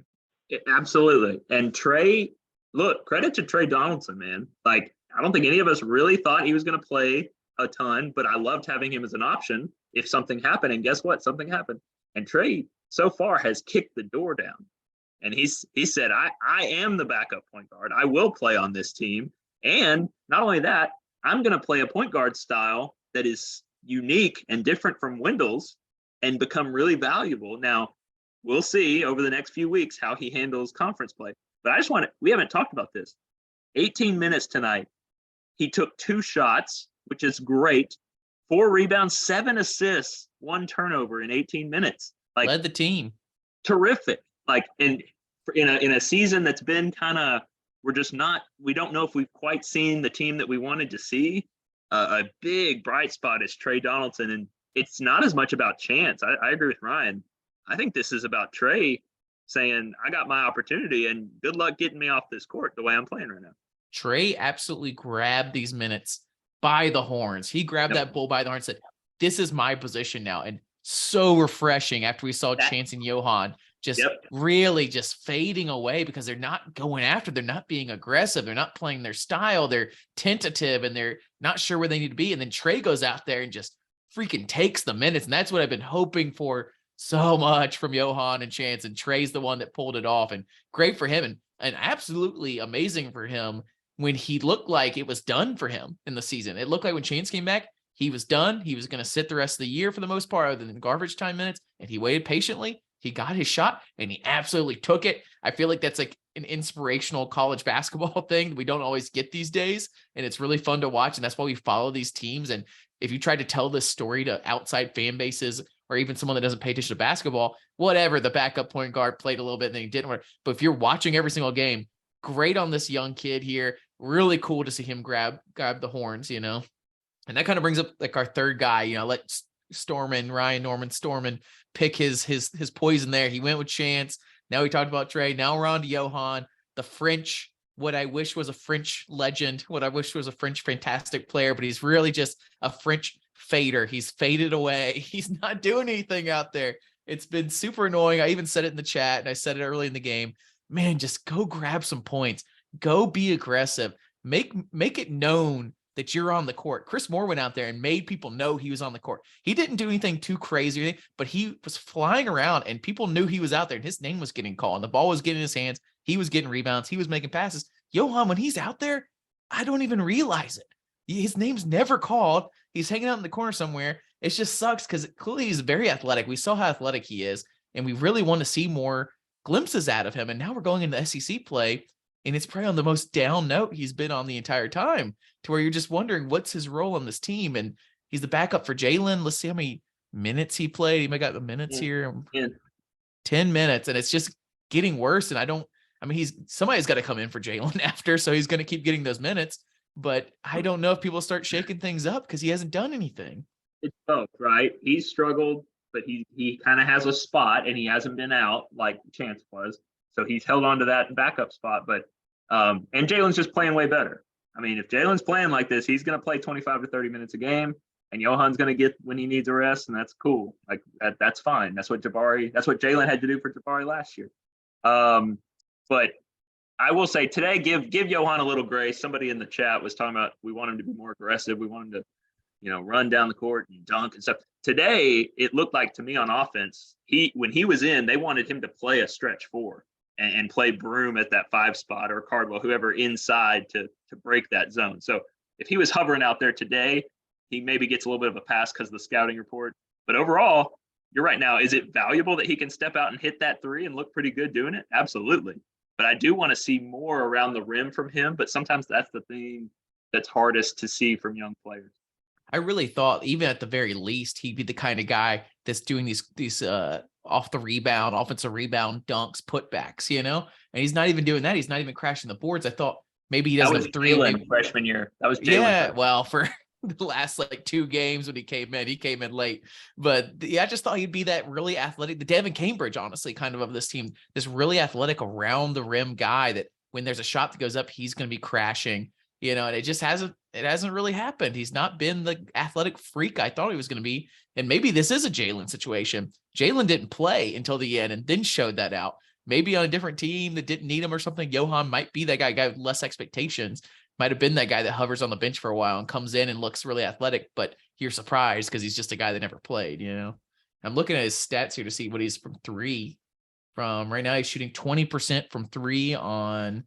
Absolutely. And Trey, look, credit to Trey Donaldson, man. Like, I don't think any of us really thought he was going to play a ton, but I loved having him as an option if something happened. And guess what? Something happened. And Trey so far has kicked the door down. And he said, I am the backup point guard. I will play on this team. And not only that, I'm going to play a point guard style that is unique and different from Wendell's and become really valuable. Now, we'll see over the next few weeks how he handles conference play. But we haven't talked about this. 18 minutes tonight. He took 2 shots, which is great. 4 rebounds, 7 assists, 1 turnover in 18 minutes. Like, led the team. Terrific. Like, in a season that's been kind of, we don't know if we've quite seen the team that we wanted to see. A big bright spot is Trey Donaldson, and it's not as much about Chance. I agree with Ryan. I think this is about Trey saying, I got my opportunity, and good luck getting me off this court the way I'm playing right now. Trey absolutely grabbed these minutes by the horns. He grabbed that bull by the horns and said, this is my position now. And so refreshing after we saw Chance and Johan just really just fading away because they're not going after, they're not being aggressive, they're not playing their style, they're tentative and they're not sure where they need to be. And then Trey goes out there and just freaking takes the minutes. And that's what I've been hoping for so much from Johan and Chance, and Trey's the one that pulled it off, and great for him and absolutely amazing for him when he looked like it was done for him in the season. It looked like when Chance came back, he was done. He was going to sit the rest of the year for the most part, other than garbage time minutes, and he waited patiently. he got his shot and he absolutely took it. I feel like that's like an inspirational college basketball thing that we don't always get these days. And it's really fun to watch. And that's why we follow these teams. And if you try to tell this story to outside fan bases or even someone that doesn't pay attention to basketball, whatever, the backup point guard played a little bit and then he didn't work. But if you're watching every single game, great on this young kid here. Really cool to see him grab the horns, you know? And that kind of brings up like our third guy, you know, let Ryan Norman Storman pick his poison there. He went with Chance. Now we talked about Trey. Now we're on to Johan, the French, what I wish was a French legend, what I wish was a French fantastic player, but he's really just a French fader. He's faded away. He's not doing anything out there. It's been super annoying. I even said it in the chat and I said it early in the game. Man, just go grab some points. Go be aggressive. Make it known that you're on the court. Chris Moore went out there and made people know he was on the court. He didn't do anything too crazy, but he was flying around and people knew he was out there and his name was getting called. And the ball was getting in his hands. He was getting rebounds. He was making passes. Johan, when he's out there, I don't even realize it. His name's never called. He's hanging out in the corner somewhere. It just sucks because clearly he's very athletic. We saw how athletic he is, and we really want to see more glimpses out of him. And now we're going into SEC play, and it's probably on the most down note he's been on the entire time, to where you're just wondering what's his role on this team. And he's the backup for Jalen. Let's see how many minutes he played. He might got the minutes here. 10 minutes, and it's just getting worse. And somebody's got to come in for Jalen after, so he's going to keep getting those minutes. But I don't know if people start shaking things up because he hasn't done anything. It's both, right? He's struggled, but he kind of has a spot, and he hasn't been out like Chance was. So he's held on to that backup spot. But and Jalen's just playing way better. I mean, if Jalen's playing like this, he's going to play 25 to 30 minutes a game, and Johan's going to get when he needs a rest, and that's cool. Like that's fine. That's what Jalen had to do for Jabari last year. But I will say today, give Johan a little grace. Somebody in the chat was talking about we want him to be more aggressive. We want him to, run down the court and dunk and stuff. Today, it looked like to me on offense, when he was in, they wanted him to play a stretch four and play Broom at that 5 spot or Cardwell, whoever inside to break that zone. So if he was hovering out there today, he maybe gets a little bit of a pass because of the scouting report. But overall, you're right. Now, is it valuable that he can step out and hit that 3 and look pretty good doing it? Absolutely. But I do want to see more around the rim from him. But sometimes that's the thing that's hardest to see from young players. I really thought even at the very least, he'd be the kind of guy that's doing these off the rebound, offensive rebound dunks, putbacks, and he's not even doing that. He's not even crashing the boards. I thought maybe he doesn't have 3 freshman year. That was Jalen. Yeah. Well, for the last 2 games when he came in late, but yeah, I just thought he'd be that really athletic, the Devin Cambridge, honestly, kind of this team, this really athletic around the rim guy that when there's a shot that goes up, he's going to be crashing, and it just hasn't really happened. He's not been the athletic freak I thought he was going to be. And maybe this is a Jalen situation. Jalen didn't play until the end and then showed that out. Maybe on a different team that didn't need him or something, Johan might be that guy with less expectations. Might have been that guy that hovers on the bench for a while and comes in and looks really athletic, but you're surprised because he's just a guy that never played, I'm looking at his stats here to see what he's from 3. From right now, he's shooting 20% from 3 on,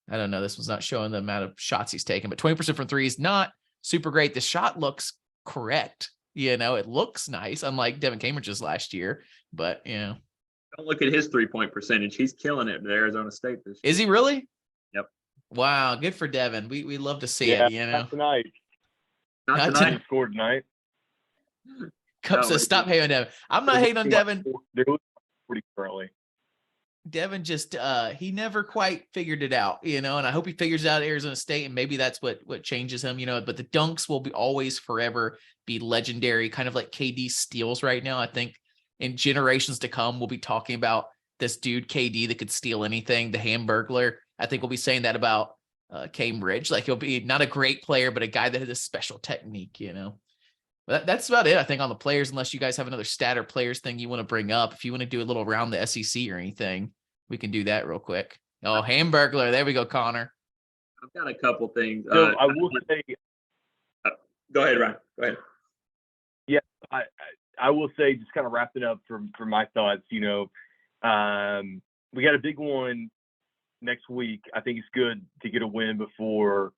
I don't know, this one's not showing the amount of shots he's taken, but 20% from 3 is not super great. The shot looks correct. It looks nice, unlike Devin Cambridge's last year, but Don't look at his 3-point percentage. He's killing it at Arizona State this year. Is he really? Yep. Wow, good for Devin. We love to see it, Not tonight. Not tonight. He scored tonight. Cup says stop hating on Devin. I'm not hating on Devin. They're pretty currently. Devin just he never quite figured it out, and I hope he figures it out at Arizona State, and maybe that's what changes him, but the dunks will be always forever be legendary, kind of like KD steals right now. I think in generations to come, we'll be talking about this dude KD that could steal anything, the Hamburglar. I think we'll be saying that about Cambridge. Like he'll be not a great player, but a guy that has a special technique, But that's about it, I think, on the players, unless you guys have another stat or players thing you want to bring up. If you want to do a little around the SEC or anything, we can do that real quick. Oh, Hamburglar. There we go, Connor. I've got a couple things. So I will say. Go ahead, Ryan. Go ahead. Yeah, I will say, just kind of wrapping up for my thoughts, we got a big one next week. I think it's good to get a win before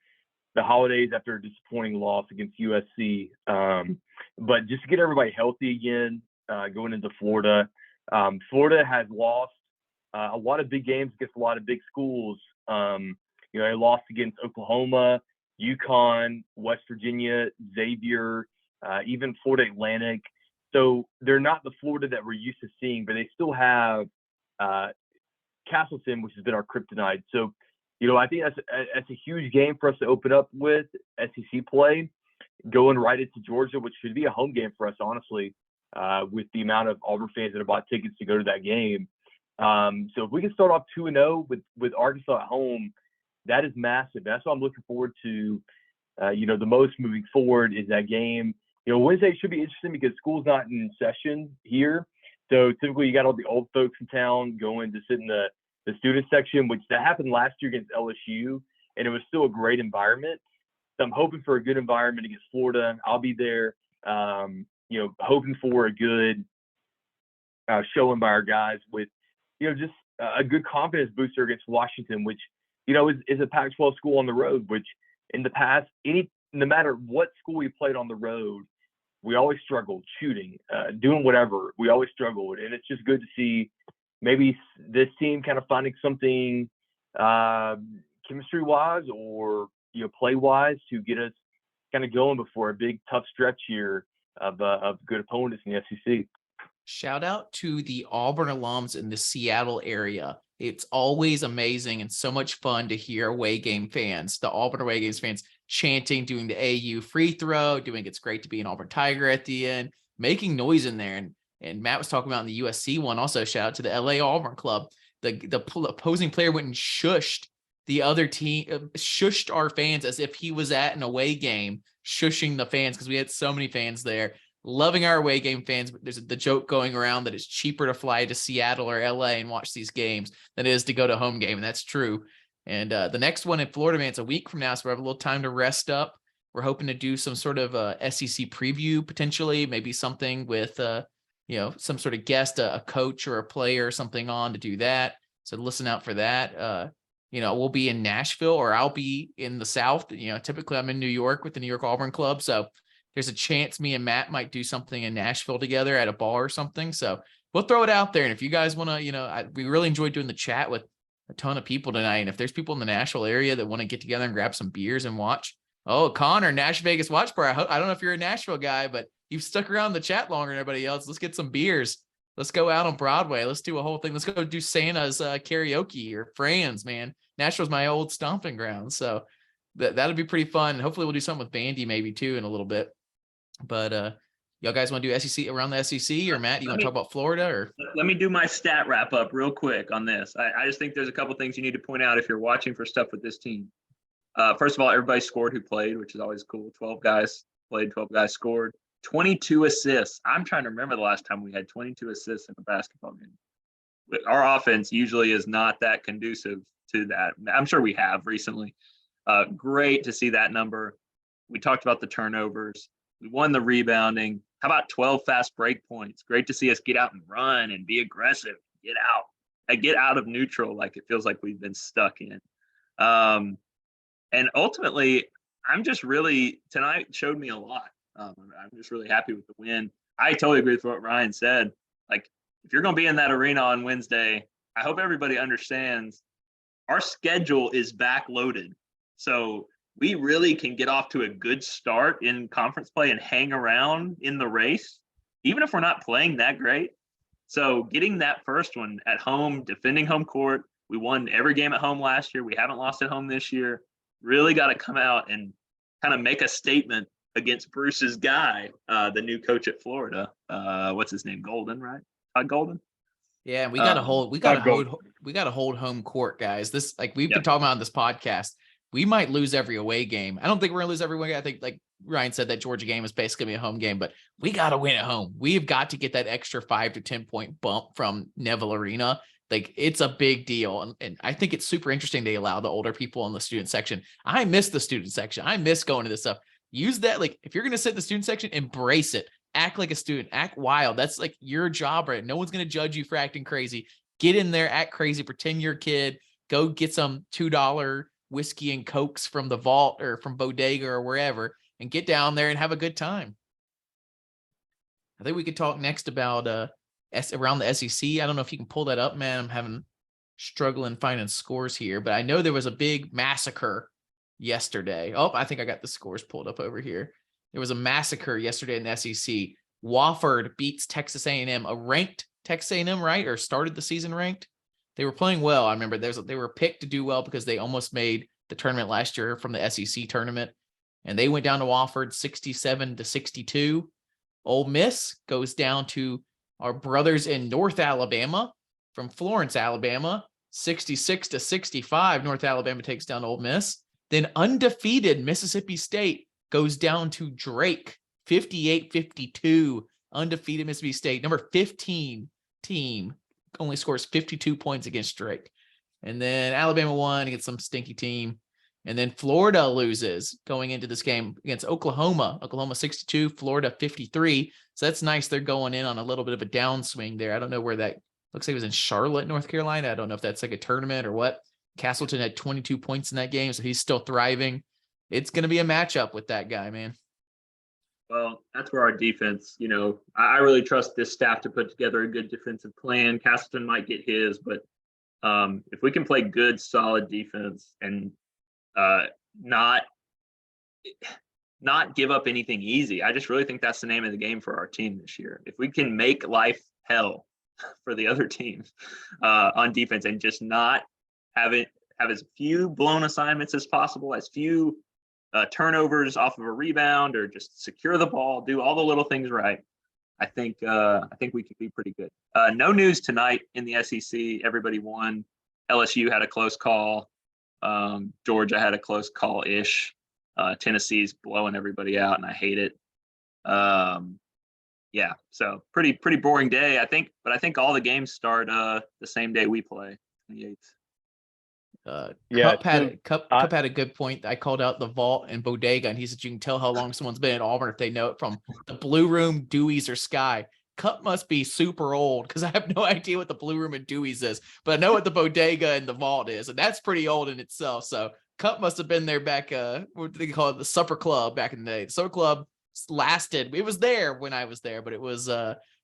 the holidays after a disappointing loss against USC. But just to get everybody healthy again, going into Florida, Florida has lost a lot of big games against a lot of big schools. They lost against Oklahoma, UConn, West Virginia, Xavier, even Florida Atlantic. So they're not the Florida that we're used to seeing, but they still have Castleton, which has been our kryptonite. So, I think that's a huge game for us to open up with SEC play, going right into Georgia, which should be a home game for us, honestly, with the amount of Auburn fans that have bought tickets to go to that game. So if we can start off 2-0 with Arkansas at home, that is massive. That's what I'm looking forward to, the most moving forward is that game. Wednesday should be interesting because school's not in session here. So typically you got all the old folks in town going to sit in the student section, which that happened last year against LSU, and it was still a great environment. So I'm hoping for a good environment against Florida. I'll be there, hoping for a good showing by our guys with, just a good confidence booster against Washington, which, is a Pac-12 school on the road, which in the past, no matter what school we played on the road, we always struggled shooting, doing whatever. We always struggled. And it's just good to see maybe this team kind of finding something chemistry-wise or, play-wise to get us kind of going before a big, tough stretch here of good opponents in the SEC. Shout out to the Auburn alums in the Seattle area. It's always amazing and so much fun to hear away game fans, the Auburn away games fans chanting, doing the AU free throw, doing it's great to be an Auburn Tiger at the end, making noise in there. And Matt was talking about in the USC one, also shout out to the LA Auburn Club. The opposing player went and shushed the other team, shushed our fans as if he was at an away game, shushing the fans because we had so many fans there. Loving our away game fans. There's the joke going around that it's cheaper to fly to Seattle or LA and watch these games than it is to go to home game. And that's true. And the next one in Florida, man, it's a week from now. So we have a little time to rest up. We're hoping to do some sort of SEC preview, potentially, maybe something with, some sort of guest, a coach or a player or something on to do that. So listen out for that. We'll be in Nashville or I'll be in the South. Typically I'm in New York with the New York Auburn Club. So there's a chance me and Matt might do something in Nashville together at a bar or something. So we'll throw it out there. And if you guys want to, we really enjoyed doing the chat with a ton of people tonight. And if there's people in the Nashville area that want to get together and grab some beers and watch, Connor, Nash Vegas Watch Bar. I don't know if you're a Nashville guy, but you've stuck around the chat longer than everybody else. Let's get some beers. Let's go out on Broadway. Let's do a whole thing. Let's go do Santa's karaoke or Fran's, man. Nashville's my old stomping ground. So that'll be pretty fun. Hopefully we'll do something with Bandy maybe too in a little bit. But y'all guys want to do SEC around the SEC, or Matt, you want to talk about Florida? Or let me do my stat wrap up real quick on this. I just think there's a couple things you need to point out if you're watching for stuff with this team. First of all, everybody scored who played, which is always cool. 12 guys played, 12 guys scored. 22 assists. I'm trying to remember the last time we had 22 assists in a basketball game. Our offense usually is not that conducive to that. I'm sure we have recently. Great to see that number. We talked about the turnovers. We won the rebounding. How about 12 fast break points? Great to see us get out and run and be aggressive. Get out of neutral like it feels like we've been stuck in. And ultimately, tonight showed me a lot. I'm just really happy with the win. I totally agree with what Ryan said. Like, if you're going to be in that arena on Wednesday, I hope everybody understands our schedule is backloaded. So we really can get off to a good start in conference play and hang around in the race, even if we're not playing that great. So getting that first one at home, defending home court, we won every game at home last year. We haven't lost at home this year. Really got to come out and kind of make a statement against Bruce's guy, the new coach at Florida. What's his name? Golden, right? Todd Golden. Yeah, we got to hold home court, guys. This, like we've been talking about on this podcast, we might lose every away game. I don't think we're gonna lose every away game. I think, like Ryan said, that Georgia game is basically gonna be a home game, but we got to win at home. We've got to get that extra 5 to 10 point bump from Neville Arena. Like, it's a big deal. And I think it's super interesting they allow the older people in the student section. I miss the student section. I miss going to this stuff. Use that. Like, if you're going to sit in the student section, embrace it. Act like a student. Act wild. That's like your job, right? No one's going to judge you for acting crazy. Get in there, act crazy, pretend you're a kid. Go get some $2 whiskey and Cokes from the vault or from Bodega or wherever, and get down there and have a good time. I think we could talk next about around the SEC. I don't know if you can pull that up, man. I'm having struggling finding scores here, but I know there was a big massacre yesterday. Oh, I think I got the scores pulled up over here. There was a massacre yesterday in the SEC. Wofford beats Texas A&M, a ranked Texas A&M, right? Or started the season ranked. They were playing well. I remember they were picked to do well because they almost made the tournament last year from the SEC tournament. And they went down to Wofford 67-62. Ole Miss goes down to our brothers in North Alabama from Florence, Alabama, 66-65. North Alabama takes down Ole Miss. Then undefeated Mississippi State goes down to Drake, 58-52. Undefeated Mississippi State, number 15 team, only scores 52 points against Drake. And then Alabama won against some stinky team. And then Florida loses going into this game against Oklahoma. Oklahoma 62, Florida 53. So that's nice. They're going in on a little bit of a downswing there. I don't know where that looks like. It was in Charlotte, North Carolina. I don't know if that's like a tournament or what. Castleton had 22 points in that game, so he's still thriving. It's going to be a matchup with that guy, man. Well, that's where our defense, I really trust this staff to put together a good defensive plan. Castleton might get his, but if we can play good, solid defense and not give up anything easy, I just really think that's the name of the game for our team this year. If we can make life hell for the other teams on defense and just not have as few blown assignments as possible, as few turnovers off of a rebound, or just secure the ball, do all the little things right, I think we could be pretty good. No news tonight in the SEC. Everybody won. LSU had a close call. Georgia had a close call-ish. Tennessee's blowing everybody out, and I hate it. Yeah, so pretty boring day, I think. But I think all the games start the same day we play, the 8th. Cup had a good point. I called out the vault and bodega, and he said you can tell how long someone's been at Auburn if they know it from the blue room, Dewey's, or Sky. Cup must be super old because I have no idea what the blue room and Dewey's is, but I know what the bodega and the vault is, and that's pretty old in itself. So Cup must have been there back, what do they call it, the Supper Club back in the day. The Supper Club lasted. It was there when I was there, but it was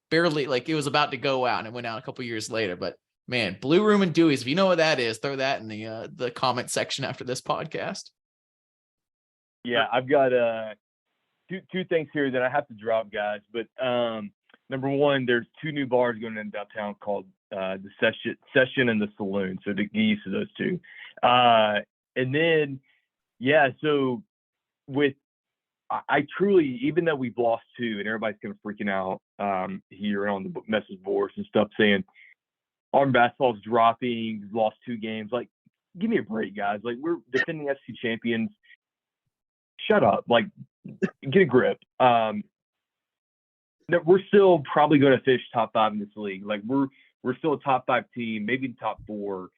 barely, like, it was about to go out, and it went out a couple years later. But man, Blue Room and Dewey's, if you know what that is, throw that in the comment section after this podcast. Yeah, I've got two things here that I have to drop, guys. But number one, there's 2 new bars going in downtown called the Session and the Saloon. So to get used to those 2. And then, yeah, so I truly, even though we've lost 2 and everybody's kind of freaking out here on the message boards and stuff saying Auburn basketball's dropping, lost 2 games. Like, give me a break, guys. Like, we're defending SEC champions. Shut up. Like, get a grip. We're still probably going to finish top 5 in this league. Like, we're still a top 5 team, maybe top 4.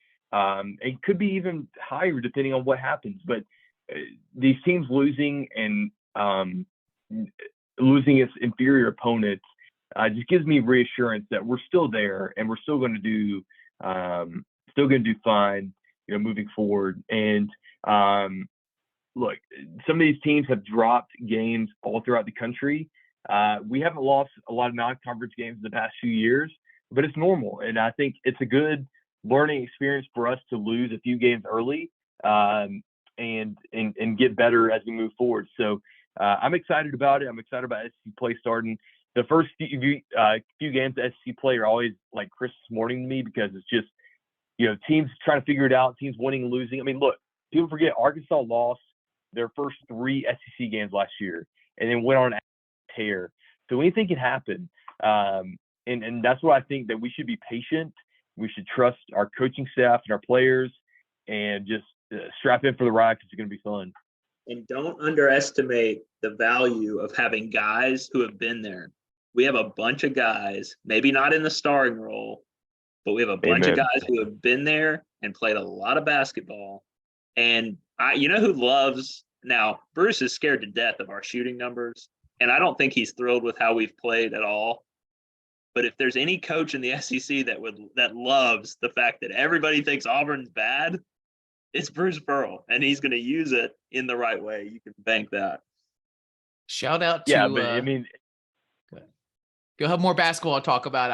It could be even higher depending on what happens. But these teams losing and losing its inferior opponents just gives me reassurance that we're still there and we're still going to do fine, moving forward. And look, some of these teams have dropped games all throughout the country. We haven't lost a lot of non-conference games in the past few years, but it's normal. And I think it's a good learning experience for us to lose a few games early and get better as we move forward. So I'm excited about it. I'm excited about SEC play starting. The first few games of SEC play are always like Christmas morning to me because it's just, teams trying to figure it out, teams winning and losing. I mean, look, people forget Arkansas lost their first 3 SEC games last year and then went on a tear. So anything can happen. And that's why I think that we should be patient. We should trust our coaching staff and our players and just strap in for the ride because it's going to be fun. And don't underestimate the value of having guys who have been there. We have a bunch of guys, maybe not in the starring role, but we have a bunch of guys who have been there and played a lot of basketball. And who loves now? Bruce is scared to death of our shooting numbers, and I don't think he's thrilled with how we've played at all. But if there's any coach in the SEC that loves the fact that everybody thinks Auburn's bad, it's Bruce Pearl, and he's going to use it in the right way. You can bank that. Shout out to but I mean, go You'll have more basketball to talk about.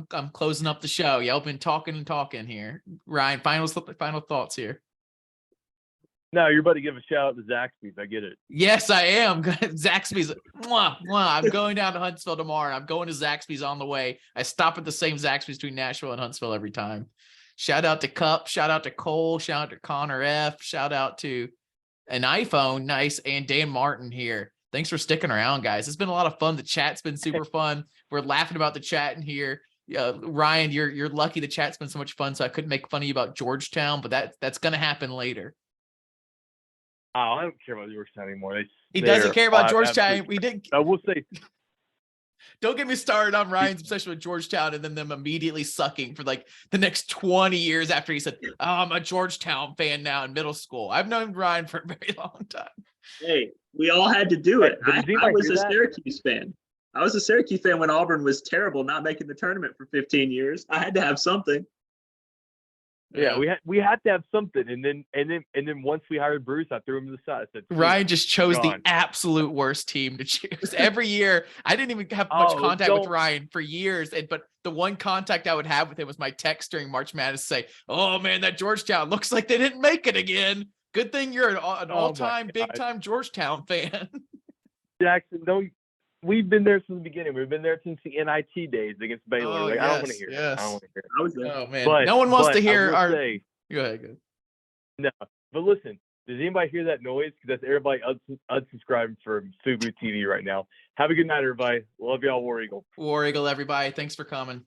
I'm closing up the show. Y'all been talking and talking here. Ryan, final thoughts here. No, you're about to give a shout out to Zaxby's. I get it. Yes, I am. Zaxby's. Mwah, mwah. I'm going down to Huntsville tomorrow. I'm going to Zaxby's on the way. I stop at the same Zaxby's between Nashville and Huntsville every time. Shout out to Cup. Shout out to Cole. Shout out to Connor F. Shout out to an iPhone. Nice. And Dan Martin here. Thanks for sticking around, guys. It's been a lot of fun. The chat's been super fun. We're laughing about the chat in here. Ryan, you're lucky the chat's been so much fun, so I couldn't make fun of you about Georgetown, but that's going to happen later. Oh, I don't care about Georgetown anymore. He doesn't care about Georgetown. We did. I will say, don't get me started on Ryan's obsession with Georgetown and then them immediately sucking for like the next 20 years after he said, "Oh, I'm a Georgetown fan now in middle school." I've known Ryan for a very long time. Hey, we all had to do it. But did I was hear a that? Syracuse fan. I was a Syracuse fan when Auburn was terrible, not making the tournament for 15 years. I had to have something. Yeah, we had to have something, and then once we hired Bruce, I threw him to the side. I said, Ryan just chose the gone. absolute worst team to choose every year. I didn't even have much contact with don't- Ryan for years, but the one contact I would have with him was my text during March Madness say, "Oh man, that Georgetown looks like they didn't make it again. Good thing you're an all-time big-time Georgetown fan." Jackson, we've been there since the beginning. We've been there since the NIT days against Baylor. I don't want to hear it. I don't want to hear it. I was there. Oh man, But- no one wants but to hear I will our. say, Go ahead. no, but listen, does anybody hear that noise? Because that's everybody unsubscribing from Fubu TV right now. Have a good night, everybody. Love y'all, War Eagle. War Eagle, everybody. Thanks for coming.